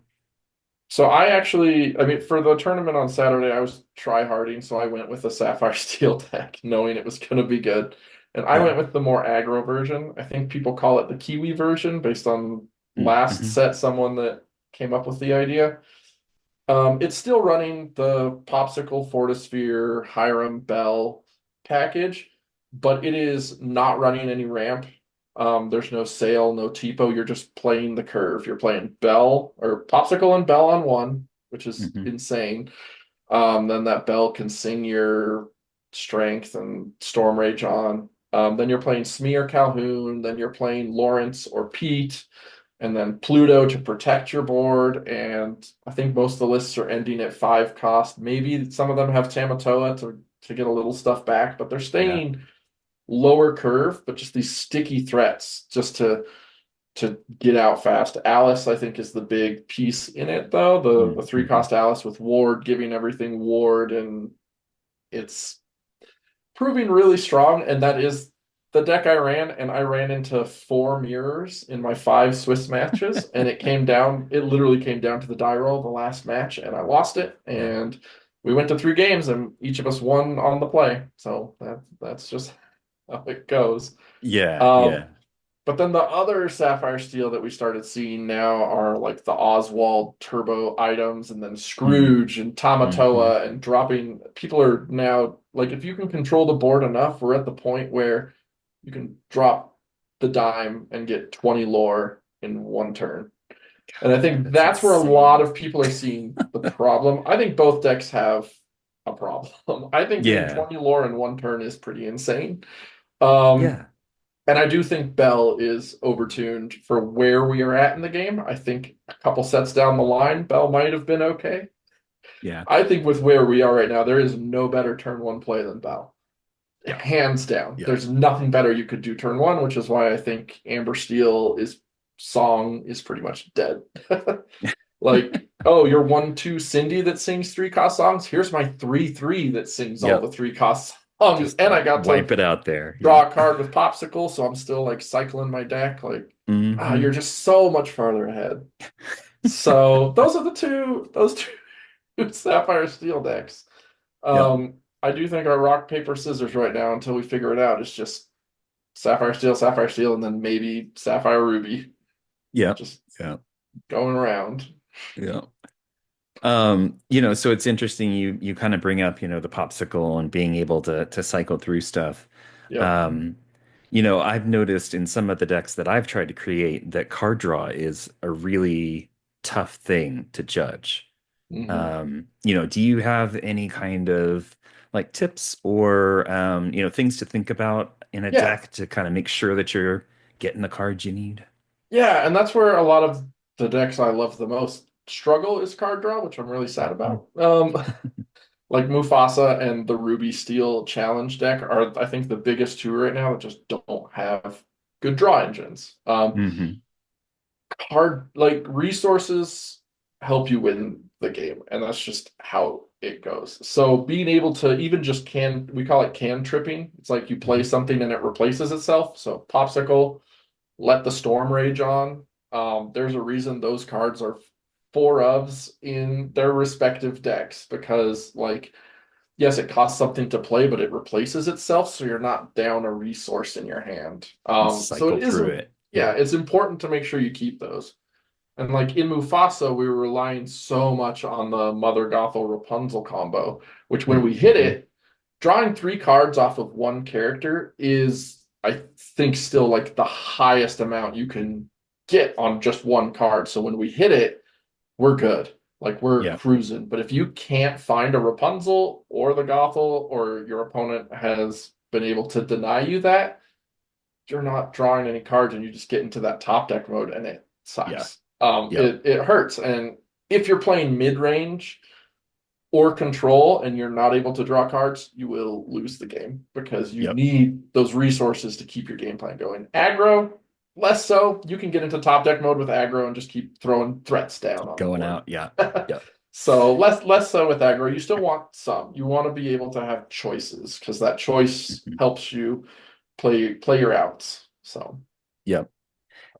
So I mean, for the tournament on Saturday, I was try-harding, so I went with the Sapphire Steel deck, knowing it was going to be good. And I Yeah. went with the more aggro version. I think people call it the Kiwi version based on last Mm-hmm. set, someone that came up with the idea. It's still running the Popsicle, Fortisphere, Hiram, Bell package, but it is not running any ramp. There's no sail, no TPO. You're just playing the curve. You're playing Bell or Popsicle and Bell on one, which is Hmm. insane. Then that Bell can sing your Strength and Storm Rage on. Then you're playing Smee or Calhoun. Then you're playing Lawrence or Pete, and then Pluto to protect your board. And I think most of the lists are ending at 5 cost. Maybe some of them have Tamatoa to get a little stuff back, but they're Yeah. staying lower curve, but just these sticky threats just to get out fast. Alice, I think, is the big piece in it, though. The three Mm-hmm. cost Alice with Ward, giving everything Ward, and it's proving really strong. And that is the deck I ran, and I ran into 4 mirrors in my 5 Swiss matches, and it literally came down to the die roll the last match, and I lost it. Yeah. And we went to 3 games, and each of us won on the play. So that's just how it goes. Yeah. Um, Yeah. but then the other Sapphire Steel that we started seeing now are like the Oswald turbo items, and then Scrooge and Mm-hmm. Tamatoa, and dropping. People are now like, if you can control the board enough, we're at the point where you can drop the dime and get 20 lore in one turn. And I think That's that's where a lot insane. of people are seeing the problem. I think both decks have a problem. I think getting Yeah. 20 lore in one turn is pretty insane. Um, Yeah. and I do think Bell is overtuned for where we are at in the game. I think a couple sets down the line, Bell might have been okay. Yeah. I think with where we are right now, there is no better turn one play than Bell. Yeah. Hands down. Yeah. There's nothing better you could do turn one, which is why I think Amber Steel is song is pretty much dead. Like, oh, you're 1/2 Cindy that sings 3 cost songs. Here's my 3/3 that sings all the Yep. 3 cost songs. Just And I got to wipe it out there. Yeah. draw a card with Popsicle, so I'm still like cycling my deck. Like, Hmm. you're just so much farther ahead. So those are those two Sapphire Steel decks. Yep. I do think our rock, paper, scissors right now, until we figure it out, is just Sapphire Steel, and then maybe Sapphire Ruby. Yep. Just Yep. going around. Yep. So it's interesting you kind of bring up, the popsicle and being able to cycle through stuff. Yep. Um, I've noticed in some of the decks that I've tried to create that card draw is a really tough thing to judge. Hmm. Do you have any kind of like tips or things to think about in a Yeah. deck to kind of make sure that you're getting the cards you need? Yeah, and that's where a lot of the decks I love the most struggle is card draw, which I'm really sad Mhm. about. Like Mufasa and the Ruby Steel Challenge deck are, I think, the biggest two right now that just don't have good draw engines. Hmm. Hard, like, resources help you win the game, and that's just how it goes. So being able to even just we call it can tripping. It's like you play Hmm. something and it replaces itself. So Popsicle, let the Storm Rage on. There's a reason those cards are 4 ofs in their respective decks, because, like, yes, it costs something to play, but it replaces itself, so you're not down a resource in your hand. So Cycle it through isn't, it. yeah, Yeah. it's important to make sure you keep those. And like in Mufasa, we were relying so much on the Mother Gothel Rapunzel combo, which when we hit Hmm. it, drawing 3 cards off of one character is, I think, still like the highest amount you can get on just one card. So when we hit it, we're good. Like, we're Yeah. cruising. But if you can't find a Rapunzel or the Gothel, or your opponent has been able to deny you that, you're not drawing any cards, and you just get into that top deck mode, and it Yeah. sucks. Yep. It hurts. And if you're playing mid range or control and you're not able to draw cards, you will lose the game, because you Yep. need those resources to keep your game plan going. Aggro, less so. You can get into top deck mode with aggro and just keep throwing threats down Keep on the going board. out. Yeah. Yep. So less so with aggro. You still want some. You want to be able to have choices, because that choice Mhm. helps you play your outs. So Yep.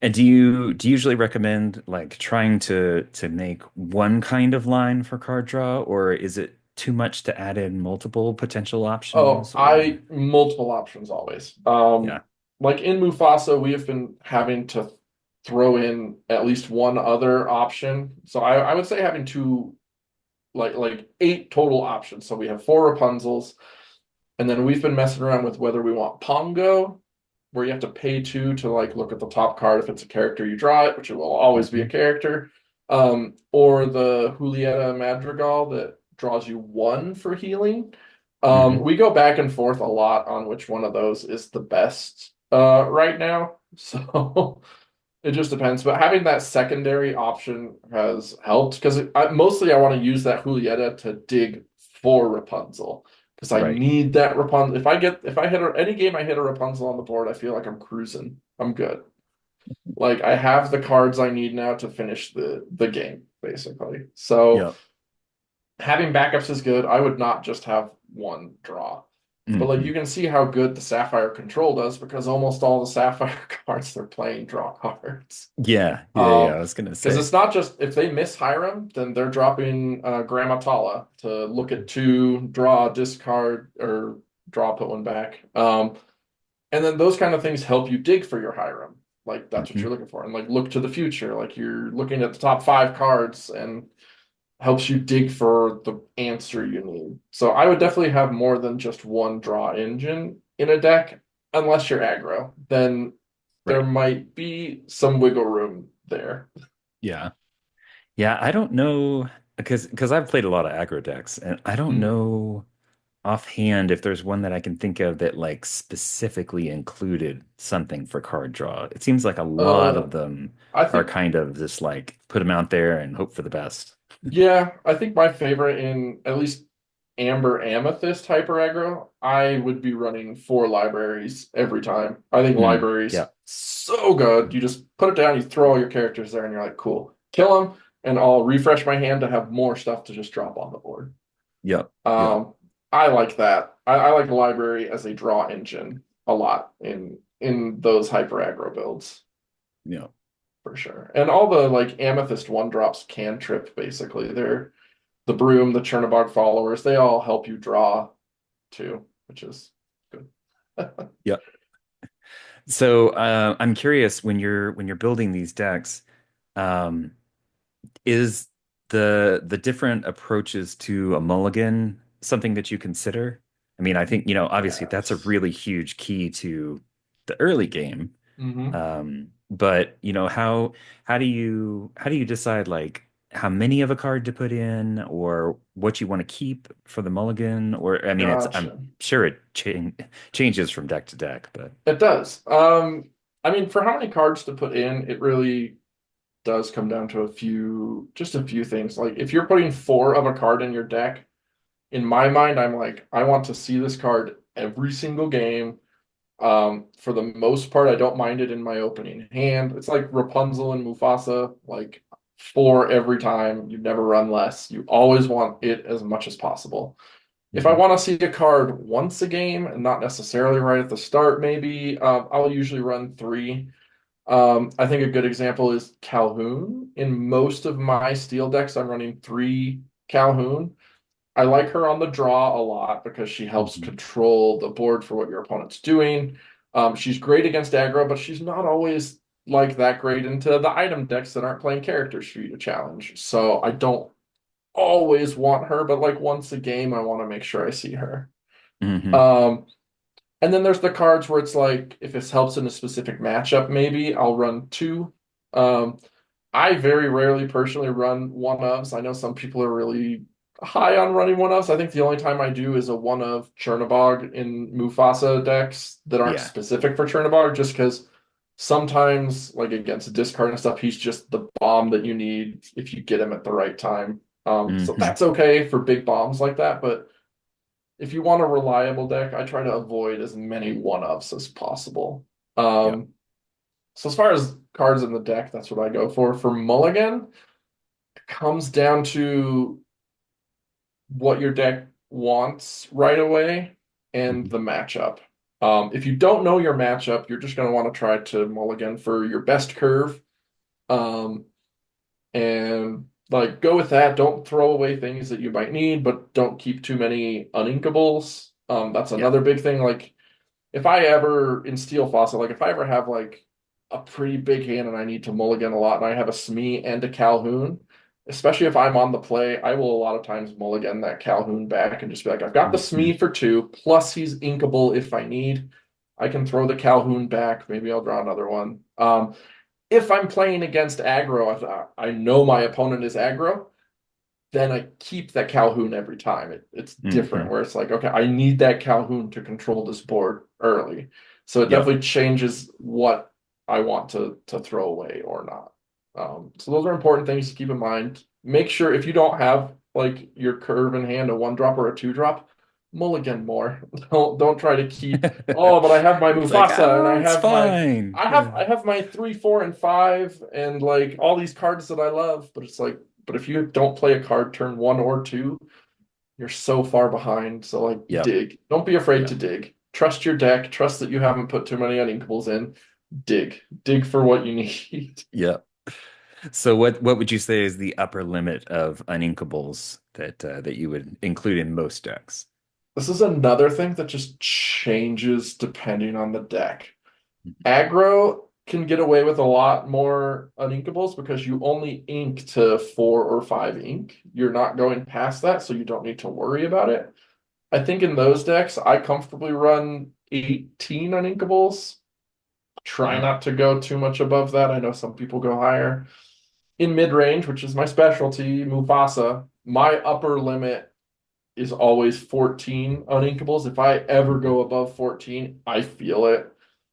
And do you usually recommend like trying to make one kind of line for card draw, or is it too much to add in multiple potential oh, options? I Or multiple options always. yeah. Like in Mufasa, we have been having to throw in at least one other option. So I would say having two, like 8 total options. So we have 4 Rapunzels, and then we've been messing around with whether we want Pongo where you have to pay two to like look at the top card if it's a character you draw it, which it will always be a Hmm. character. Or the Julieta Madrigal that draws you one for healing. Hmm. We go back and forth a lot on which one of those is the best right now. So it just depends. But having that secondary option has helped because mostly I want to use that Julieta to dig for Rapunzel because I Right. need that Rapunzel. If I hit any game I hit a Rapunzel on the board, I feel like I'm cruising. I'm good. Like I have the cards I need now to finish the game, basically. So Yep. having backups is good. I would not just have one draw. But like Hmm. you can see how good the Sapphire Control does because almost all the Sapphire cards they're playing draw cards. Yeah. Yeah. Yeah. I Um, was gonna because say. it's not just if they miss Hiram, then they're dropping Grandma Tala to look at two, draw, discard, or draw, put one back. And then those kind of things help you dig for your Hiram. Like that's what Hmm. you're looking for. And like look to the future. Like you're looking at the top five cards and helps you dig for the answer you need. So I would definitely have more than just one draw engine in a deck, unless you're aggro. Then there Right. might be some wiggle room there. Yeah. Yeah. I don't know because I've played a lot of aggro decks, and I don't Mm. know offhand if there's one that I can think of that like specifically included something for card draw. It seems like a lot Uh, of them I are think, kind of just like put them out there and hope for the best. yeah, I think my favorite in at least Amber Amethyst hyper aggro, I would be running four libraries every time. I think Mm, libraries yeah. so good. You just put it down, you throw all your characters there, and you're like, cool, kill them, and I'll refresh my hand to have more stuff to just drop on the board. Yep. Yep. Um, I like that. I like the library as a draw engine a lot in those hyper aggro builds Yep. for sure. And all the like Amethyst one drops can trip basically. They're the Broom, the Chernobog followers, they all help you draw too, which is good. Yep. So I'm curious when you're building these decks, um, is the different approaches to a mulligan something that you consider? I mean, I think, obviously that's a Yes. really huge key to the early game. Hmm. But how do you decide like how many of a card to put in or what you want to keep for the mulligan? Or I mean, I'm Gotcha. sure it changes from deck to deck, but It does. I mean, for how many cards to put in, it really does come down to just a few things. Like if you're putting four of a card in your deck, in my mind, I'm like, I want to see this card every single game. For the most part, I don't mind it in my opening hand. It's like Rapunzel and Mufasa, like four every time. You never run less. You always want it as much as possible. If I Mhm. want to see a card once a game and not necessarily right at the start, maybe I'll usually run three. I think a good example is Calhoun. In most of my steel decks, I'm running three Calhoun. I like her on the draw a lot because she helps Mhm. control the board for what your opponent's doing. She's great against aggro, but she's not always like that great into the item decks that aren't playing characters for you to challenge. So I don't always want her, but like once a game, I want to make sure I see her. Mhm. Um, and then there's the cards where it's like if this helps in a specific matchup, maybe I'll run two. Um, I very rarely personally run one ofs. I know some people are really high on running one ofs. I think the only time I do is a one of Chernobog in Mufasa decks that aren't Yeah. specific for Chernobog, just because sometimes, like against discard and stuff, he's just the bomb that you need if you get him at the right time. So Hmm. that's okay for big bombs like that, but if you want a reliable deck, I try to avoid as many one-ups as possible. Yep. Um, so as far as cards in the deck, that's what I go for. For Mulligan, it comes down to what your deck wants right away and Mhm. the matchup. If you don't know your matchup, you're just going to want to try to mulligan for your best curve. Um, and like go with that. Don't throw away things that you might need, but don't keep too many uninkables. That's Yeah. another big thing. Like if I ever in Steel Fossil, like if I ever have like a pretty big hand and I need to mulligan a lot and I have a Smee and a Calhoun, especially if I'm on the play, I will a lot of times mulligan that Calhoun back and just be like, I've got the Mhm. Smee for two, plus he's inkable if I need. I can throw the Calhoun back. Maybe I'll draw another one. If I'm playing against aggro, I know my opponent is aggro, then I keep that Calhoun every time. It's different Hmm. where it's like, okay, I need that Calhoun to control this board early. So it Yep. definitely changes what I want to throw away or not. So those are important things to keep in mind. Make sure if you don't have like your curve in hand, a one drop or a two drop, mulligan more. Don't try to keep, oh, but I have my It's like, Mufasa and I it's have my fine. I have my 3, 4, and 5 and like all these cards that I love, but it's like, but if you don't play a card turn 1 or 2, you're so far behind. So like Yep. dig. Don't be afraid Yep. to dig. Trust your deck. Trust that you haven't put too many uninkables in. Dig. Dig for what you need. Yep. So what would you say is the upper limit of uninkables that you would include in most decks? This is another thing that just changes depending on the deck. Aggro can get away with a lot more uninkables because you only ink to 4 or 5 ink. You're not going past that, so you don't need to worry about it. I think in those decks, I comfortably run 18 uninkables. Try Wow. not to go too much above that. I know some people go higher. In mid-range, which is my specialty, Mufasa, my upper limit is always 14 uninkables. If I ever Mhm. go above 14, I feel it.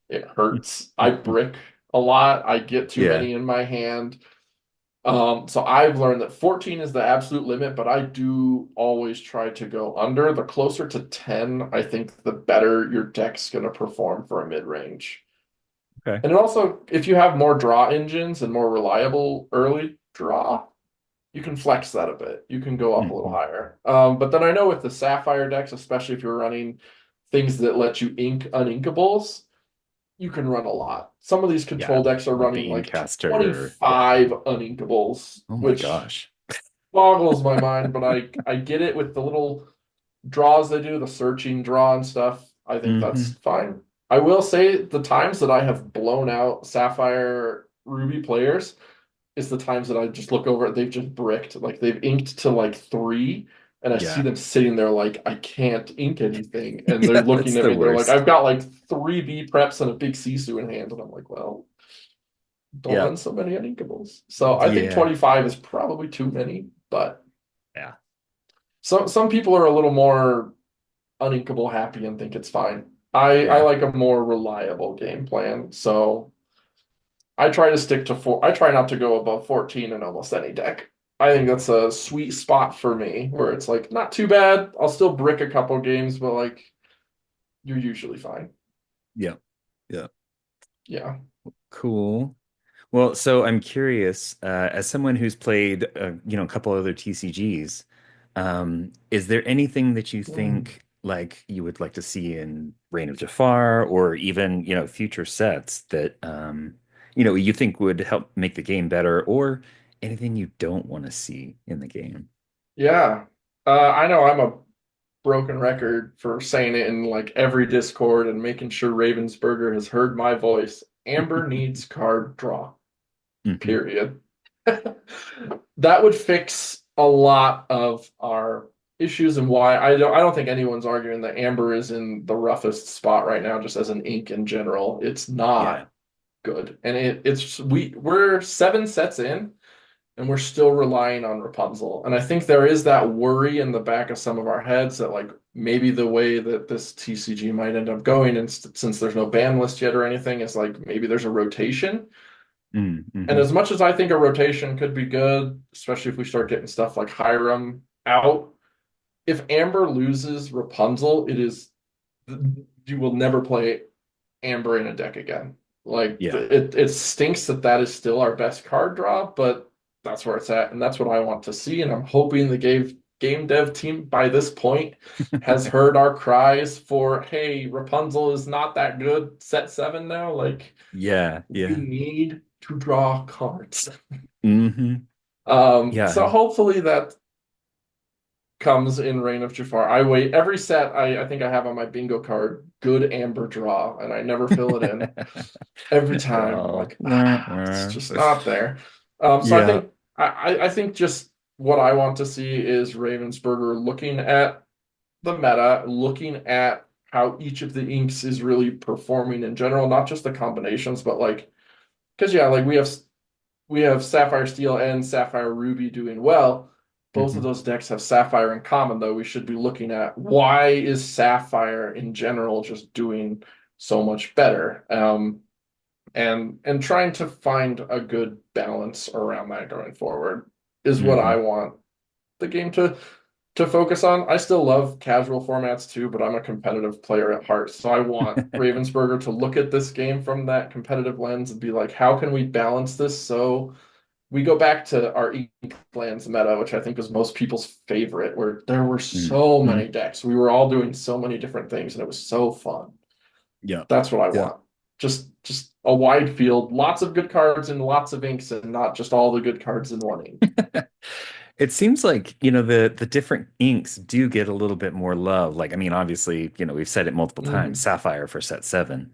It hurts. I brick a lot. I get too Yeah. many in my hand. So I've learned that 14 is the absolute limit, but I do always try to go under. The closer to 10, I think the better your deck's going to perform for a mid-range. Okay. And it also, if you have more draw engines and more reliable early draw, you can flex that a bit. You can go up a little Hmm. higher. But then I know with the Sapphire decks, especially if you're running things that let you ink uninkables, you can run a lot. Some of these Yeah. control decks are Like the running like Incaster. Yeah. 25 uninkables, Oh my which gosh. boggles my mind, but I get it with the little draws they do, the searching draw and stuff. I think that's Hmm. fine. I will say the times that I have blown out Sapphire Ruby players is the times that I just look over, they've just bricked. Like they've inked to like 3, and I see Yeah. them sitting there like I can't ink anything. And they're Yeah, looking that's at the me, they're like, worst. I've got like 3 B preps and a big Sisu in hand. And I'm like, well, don't Yeah. run so many uninkables. So I think Yeah. 25 is probably too many, but Yeah. some people are a little more uninkable happy and think it's fine. I Yeah. like a more reliable game plan, so I try to stick to 4. I try not to go above 14 in almost any deck. I think that's a sweet spot for me where it's like not too bad. I'll still brick a couple games, but like you're usually fine. Yeah. Yeah. Yeah. Cool. Well, so I'm curious, as someone who's played, a couple other TCGs, is there anything that you Mm. think like you would like to see in Reign of Jafar or even, future sets that, you think would help make the game better or anything you don't want to see in the game? Yeah. I know I'm a broken record for saying it in like every Discord and making sure Ravensburger has heard my voice. Amber needs card draw. Hmm. Period. That would fix a lot of our issues and why I don't think anyone's arguing that Amber is in the roughest spot right now, just as an ink in general. It's Yeah. not good. And we're 7 sets in and we're still relying on Rapunzel. And I think there is that worry in the back of some of our heads that like maybe the way that this TCG might end up going, and since there's no ban list yet or anything, is like maybe there's a rotation. And Mm-hmm. as much as I think a rotation could be good, especially if we start getting stuff like Hiram out, if Amber loses Rapunzel, you will never play Amber in a deck again. Like Yeah. it stinks that that is still our best card draw, but that's where it's at, and that's what I want to see. And I'm hoping the game dev team by this point has heard our cries for, hey, Rapunzel is not that good. Set 7 now, like Yeah. we Yeah. need to draw cards. Hmm. So Yeah. hopefully that comes in Reign of Jafar. I wait every set. I think I have on my bingo card good amber draw, and I never fill it in. Every time I'm Oh, like, wah, it's wah. just not there. So I Yeah. think I think just what I want to see is Ravensburger looking at the meta, looking at how each of the inks is really performing in general, not just the combinations, but like because yeah, like we have Sapphire Steel and Sapphire Ruby doing well. Both of Hmm. those decks have Sapphire in common, though. We should be looking at why is Sapphire in general just doing so much better, and trying to find a good balance around that going forward is what I Hmm. want the game to focus on. I still love casual formats too, but I'm a competitive player at heart. So I want Ravensburger to look at this game from that competitive lens and be like, how can we balance this so we go back to our Inklands meta, which I think was most people's favorite, where there were so Hmm. many decks. We were all doing so many different things, and it was so fun. Yeah. That's what I Yeah. want. Just a wide field, lots of good cards and lots of inks, and not just all the good cards in one ink. It seems like, the different inks do get a little bit more love. Like, I mean, obviously, we've said it multiple times, Hmm. Sapphire for set seven.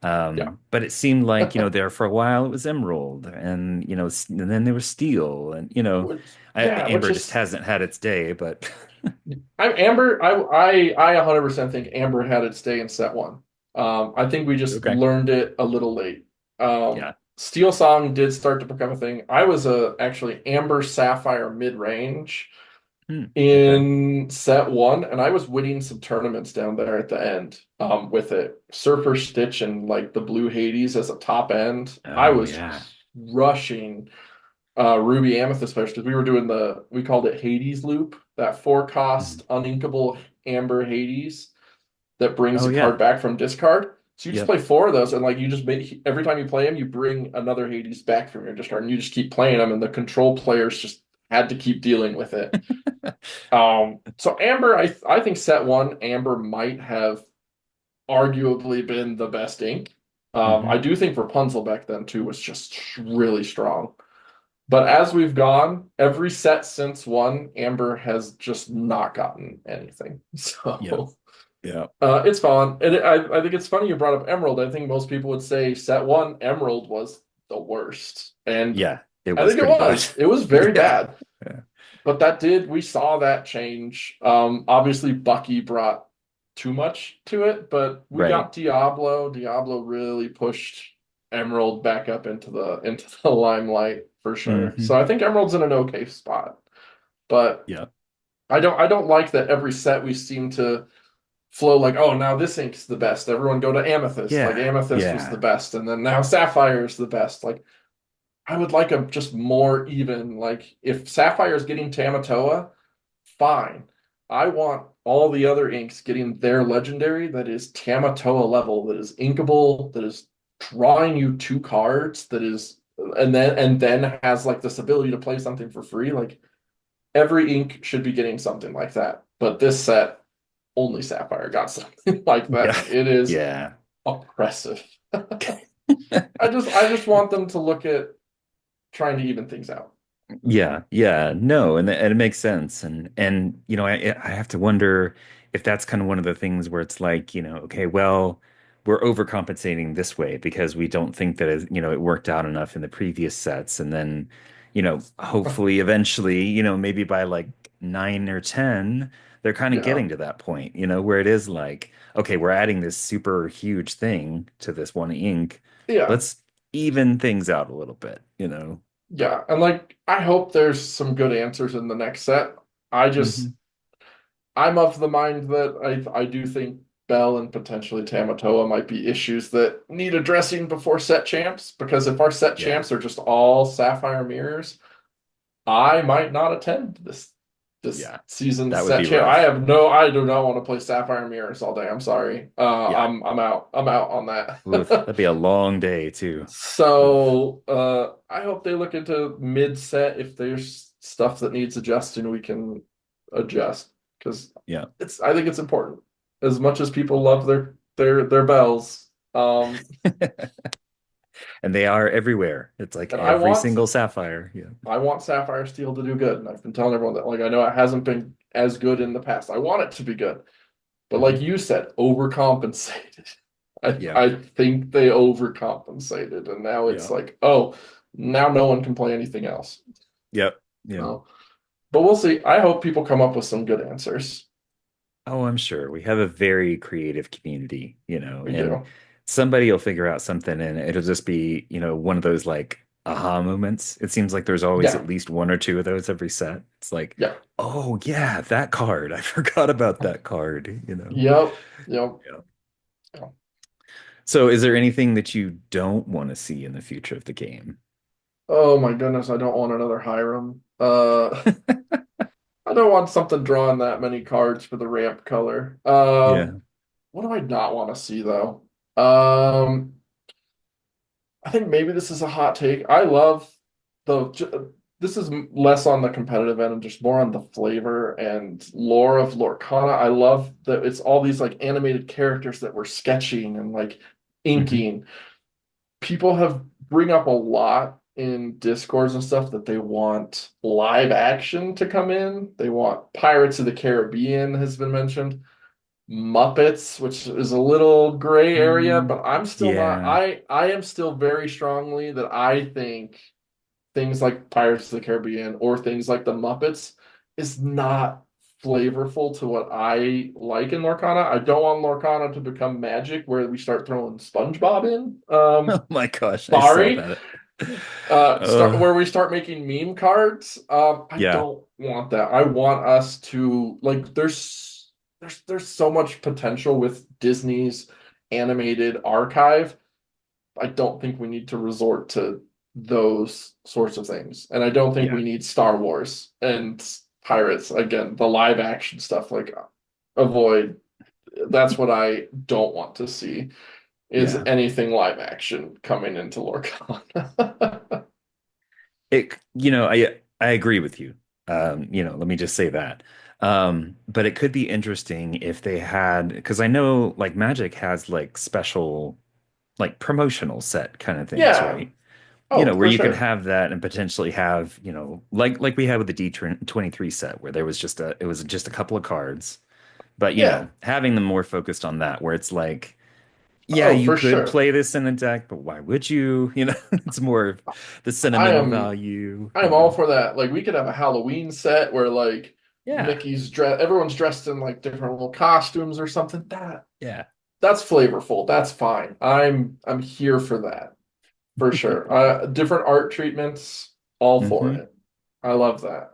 Yeah. But it seemed like, there for a while it was Emerald and, and then there was Steel and, Which Amber just is hasn't had its day, but I'm Amber. I 100% think Amber had its day in set one. I think we just okay. learned it a little late. Yeah. Steel Song did start to become a thing. I was actually Amber Sapphire mid range Hmm. Okay. in set one, and I was winning some tournaments down there at the end with it. Surfer Stitch and like the Blue Hades as a top end. I Oh, was yeah. rushing Ruby Amethyst players because we called it Hades loop, that four Mhm. cost uninkable Amber Hades that brings Oh, a yeah. card back from discard. So you just Yep. play four of those, and like you just make every time you play them, you bring another Hades back from your discard, and you just keep playing them, and the control players just had to keep dealing with it. So Amber, I think set one, Amber might have arguably been the best ink. I Hmm. do think Rapunzel back then too was just really strong. But as we've gone, every set since one, Amber has just not gotten anything. Yep. So Yep. it's fun. And I think it's funny you brought up Emerald. I think most people would say set one, Emerald was the worst. And Yeah. It I was think it pretty bad. was. It was very Yeah. bad. Yeah. But we saw that change. Obviously Bucky brought too much to it, but we Right. got Diablo. Diablo really pushed Emerald back up into the limelight for sure. Hmm. So I think Emerald's in an okay spot. But Yep. I don't like that every set we seem to flow like, oh, now this ink's the best. Everyone go to Amethyst. Like Yeah. Amethyst was the Yeah. best, and then now Sapphire is the best. Like I would like a just more even. Like if Sapphire is getting Tamatoa, fine. I want all the other inks getting their legendary that is Tamatoa level, that is inkable, that is drawing you two cards, that is and then has like this ability to play something for free. Like every ink should be getting something like that. But this set, only Sapphire got something like that. Yeah. And it is Yeah. oppressive. I just want them to look at trying to even things out. Yeah, yeah, no, and it makes sense, and I have to wonder if that's kind of one of the things where it's like, okay, well, we're overcompensating this way because we don't think that it worked out enough in the previous sets, and then, hopefully, eventually, maybe by like 9 or 10, they're kind of Yeah. getting to that point, where it is like, okay, we're adding this super huge thing to this one ink, Yeah. let's even things out a little bit. Yeah. And like I hope there's some good answers in the next set. I just Hmm. I'm of the mind that I do think Bell and potentially Tamatoa might be issues that need addressing before set champs, because if our set Yeah. champs are just all Sapphire mirrors, I might not attend this Yeah, season's that would set be champ. rough. I do not want to play Sapphire Mirrors all day. I'm sorry. Yeah. I'm out. I'm out on Oof, that. that'd be a long day too. Oof. So I hope they look into mid set. If there's stuff that needs adjusting, we can adjust because Yeah. I think it's important. As much as people love their bells. And they are everywhere. It's like And every single sapphire. Yeah. I want Sapphire Steel to do good. And I've been telling everyone that, like, I know it hasn't been as good in the past. I want it to be good. But like Hmm. you said, overcompensated. Yeah. I think they overcompensated. And now it's Yeah. like, oh, now no one can play anything else. Yep. Yeah. No. But we'll see. I hope people come up with some good answers. Oh, I'm sure we have a very creative community, We and do. somebody will figure out something and it'll just be, one of those like aha moments. It seems like there's always Yeah. at least one or two of those every set. It's like, Yeah. oh yeah, that card. I forgot about that card. Yep. Yep. Yeah. Yeah. So is there anything that you don't want to see in the future of the game? Oh my goodness, I don't want another Hiram. I don't want something drawing that many cards for the ramp color. Yeah. What do I not want to see though? Um, I think maybe this is a hot take. I love this is less on the competitive end and just more on the flavor and lore of Lorcana. I love that it's all these like animated characters that we're sketching and like Hmm. inking. People have bring up a lot in discords and stuff that they want live action to come in. They want Pirates of the Caribbean has been mentioned. Muppets, which is a little gray area, but I'm still not Yeah. I am still very strongly that I think things like Pirates of the Caribbean or things like the Muppets is not flavorful to what I like in Lorcana. I don't want Lorcana to become Magic where we start throwing SpongeBob in. Oh my gosh, I saw Sorry. that. Start Oh, where we start making meme cards. I yeah. don't want that. I want us to like there's so much potential with Disney's animated archive. I don't think we need to resort to those sorts of things. And I don't think Yeah. we need Star Wars and Pirates again, the live action stuff like avoid. That's what I don't want to see is Yeah. anything live action coming into Lorcana. I agree with you. Let me just say that. But it could be interesting if they had, because I know like Magic has like special, like promotional set kind of things, Yeah. right? Oh, Where for you could sure. have that and potentially have, like we had with the D23 set, where it was just a couple of cards, but Yeah. having them more focused on that, where it's like, yeah, Oh, you for could sure. play this in a deck, but why would you? It's more of the I sentimental am value, I am all for that. Like we could have a Halloween set where like Yeah. Mickey's dress everyone's dressed in like different little costumes or something. Yeah. That's flavorful. That's fine. I'm here for that for sure. Different art treatments, all for Hmm. it. I love that.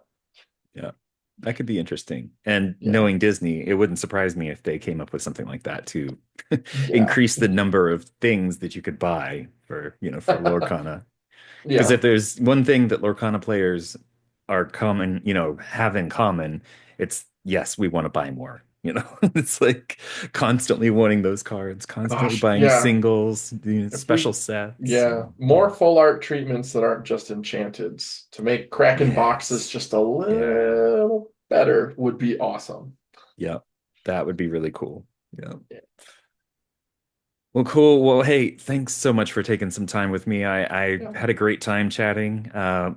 Yeah. That could be interesting. And Yeah. knowing Disney, it wouldn't surprise me if they came up with something like that to Yeah. increase the number of things that you could buy for Lorcana. Because Yeah. if there's one thing that Lorcana players are common, have in common, it's yes, we want to buy more. It's like constantly wanting those cards, constantly Gosh. buying Yeah. singles, If special we sets. yeah, more full art treatments that aren't just enchanteds to make Kraken boxes Yes. just a Yeah. little better would be awesome. Yeah. That would be really cool. Yeah. Well, cool. Well, hey, thanks so much for taking some time with me. I Yeah. had a great time chatting,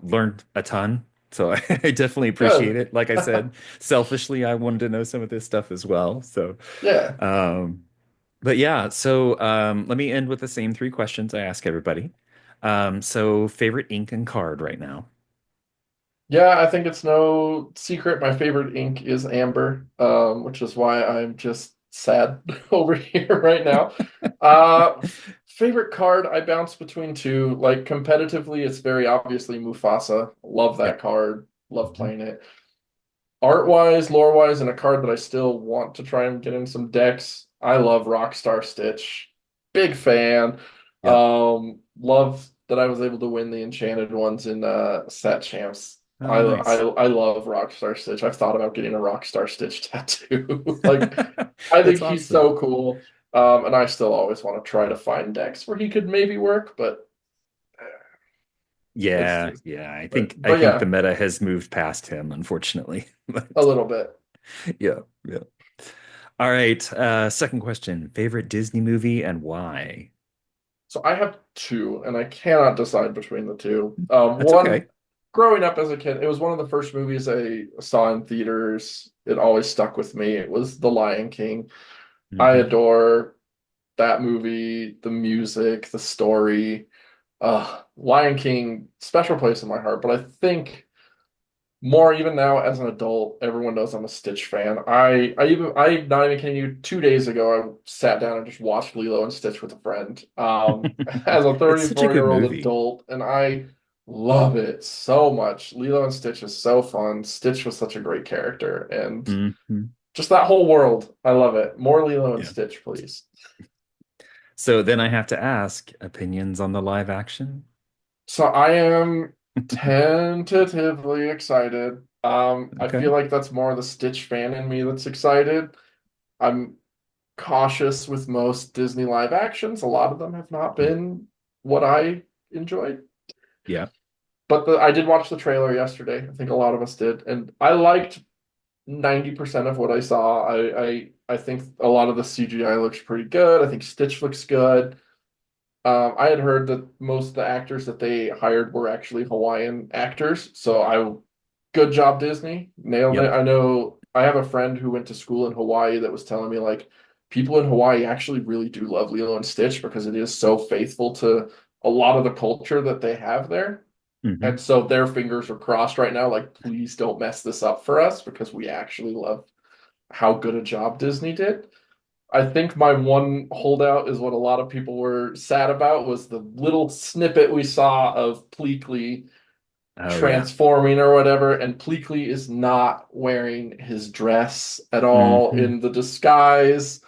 learned a ton. So I definitely appreciate Good. it. Like I said, selfishly, I wanted to know some of this stuff as well. So, Yeah. um, but yeah, so let me end with the same three questions I ask everybody. So favorite ink and card right now. Yeah, I think it's no secret. My favorite ink is amber, which is why I'm just sad over here right now. Favorite card, I bounce between two. Like competitively, it's very obviously Mufasa. Love that Yep. card. Love Mhm. playing it. Art wise, lore wise, and a card that I still want to try and get in some decks. I love Rockstar Stitch. Big fan. Yep. Love that I was able to win the enchanted ones in Set Champs. Oh, nice. I love Rockstar Stitch. I've thought about getting a Rockstar Stitch tattoo. Like I think That's he's awesome. so cool. And I still always want to try to find decks where he could maybe work, but it's Yeah, just yeah. I but think I but think the yeah, meta has moved past him, unfortunately. a But little bit. yeah, yeah. All right. Second question. Favorite Disney movie and why? So I have two, and I cannot decide between the two. That's One, okay. growing up as a kid, it was one of the first movies I saw in theaters. It always stuck with me. It was The Lion King. I Hmm. adore that movie, the music, the story. Lion King, special place in my heart. But I think more even now as an adult, everyone knows I'm a Stitch fan. I'm not even kidding you, 2 days ago I sat down and just watched Lilo and Stitch with a friend. As a It's such a good 34-year-old movie. adult, and I love it so much. Lilo and Stitch is so fun. Stitch was such a great character, and Hmm. just that whole world. I love it. More Lilo and Yeah. Stitch, please. So then I have to ask, opinions on the live action? So I am tentatively excited. I Okay. feel like that's more the Stitch fan in me that's excited. I'm cautious with most Disney live actions. A lot of them have not been what I enjoyed. Yeah. But I did watch the trailer yesterday. I think a lot of us did, and I liked 90% of what I saw. I think a lot of the CGI looks pretty good. I think Stitch looks good. I had heard that most of the actors that they hired were actually Hawaiian actors. So good job, Disney. Nailed it. Yep. I know I have a friend who went to school in Hawaii that was telling me like people in Hawaii actually really do love Lilo and Stitch because it is so faithful to a lot of the culture that they have there. Hmm. And so their fingers are crossed right now, like, please don't mess this up for us because we actually love how good a job Disney did. I think my one holdout is what a lot of people were sad about was the little snippet we saw of Pleakley Oh yeah. transforming or whatever, and Pleakley is not wearing his dress at all Hmm. in the disguise.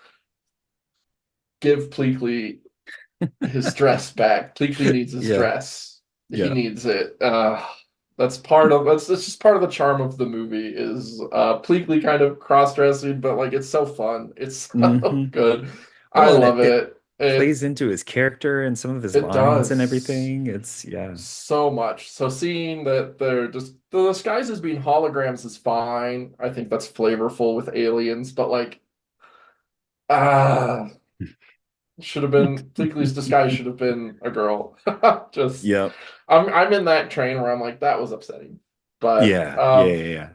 Give Pleakley his dress back. Pleakley needs his Yeah. dress. He Yeah. needs it. That's just part of the charm of the movie is Pleakley kind of cross-dressing, but like it's so fun. It's so Hmm. good. I Well, and it, love it it. plays into his character and some of his It lines and does everything. It's yeah. so much. So seeing that they're just the disguises being holograms is fine. I think that's flavorful with aliens, but like ah should have been Pleakley's disguise should have been a girl. Just Yep. I'm in that train where I'm like that was upsetting. But Yeah. Yeah. Yeah. Yeah.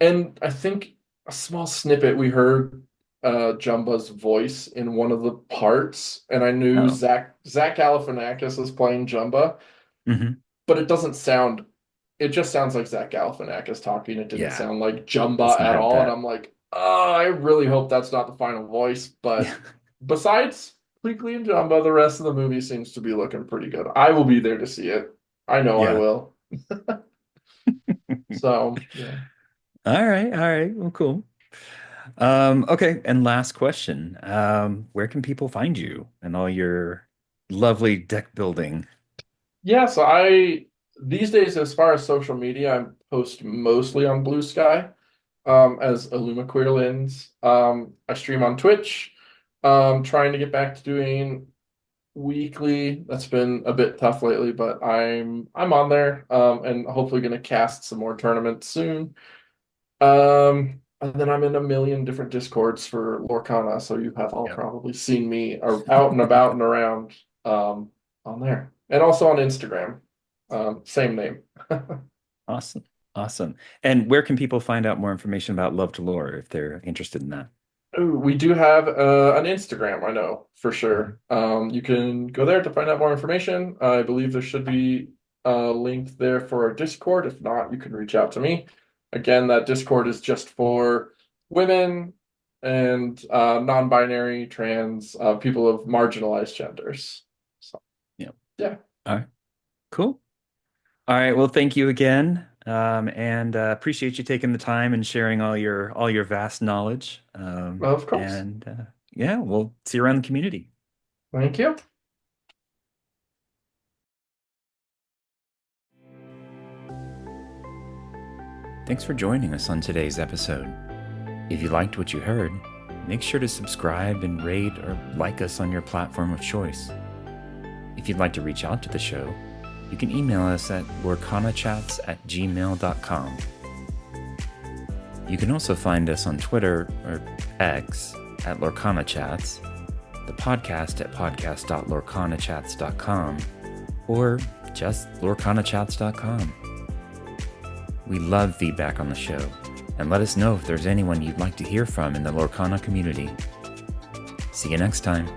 and I think a small snippet we heard Jumba's voice in one of the parts, and I knew Oh. Zach Galifianakis is playing Jumba, Hmm. but it doesn't sound. It just sounds like Zach Galifianakis talking. It didn't Yeah. sound like Doesn't Jumba at have all, and that. I'm like, oh, I really hope that's not the final voice. Yeah. But besides Pleakley and Jumba, the rest of the movie seems to be looking pretty good. I will be there to see it. I know I Yeah. will. So yeah. All right. All right. Well, cool. Okay. And last question. Where can people find you and all your lovely deck building? Yeah, so I these days, as far as social media, I post mostly on Blue Sky, as IllumiqueerLindz. I stream on Twitch, trying to get back to doing weekly. That's been a bit tough lately, but I'm on there, and hopefully gonna cast some more tournaments soon. And then I'm in a million different Discords for Lorcana, so you have all Yep. probably seen me out and about and around on there. And also on Instagram. Same name. Awesome. Awesome. And where can people find out more information about Love to Lore if they're interested in that? Ooh, we do have an Instagram, I know for Mhm. sure. You can go there to find out more information. I believe there should be a link there for our Discord. If not, you can reach out to me. Again, that Discord is just for women and non-binary, trans, people of marginalized genders. So, Yep. yeah, All right. Cool. All right. Well, thank you again. And appreciate you taking the time and sharing all your vast knowledge. of course. And yeah, we'll see you around the community. Thank you. Thanks for joining us on today's episode. If you liked what you heard, make sure to subscribe and rate or like us on your platform of choice. If you'd like to reach out to the show, you can email us at lorcanachats@gmail.com. You can also find us on Twitter or X at LorcanaChats, the podcast at podcast.lorcanachats.com, or just lorcanachats.com. We love feedback on the show, and let us know if there's anyone you'd like to hear from in the Lorcana community. See you next time.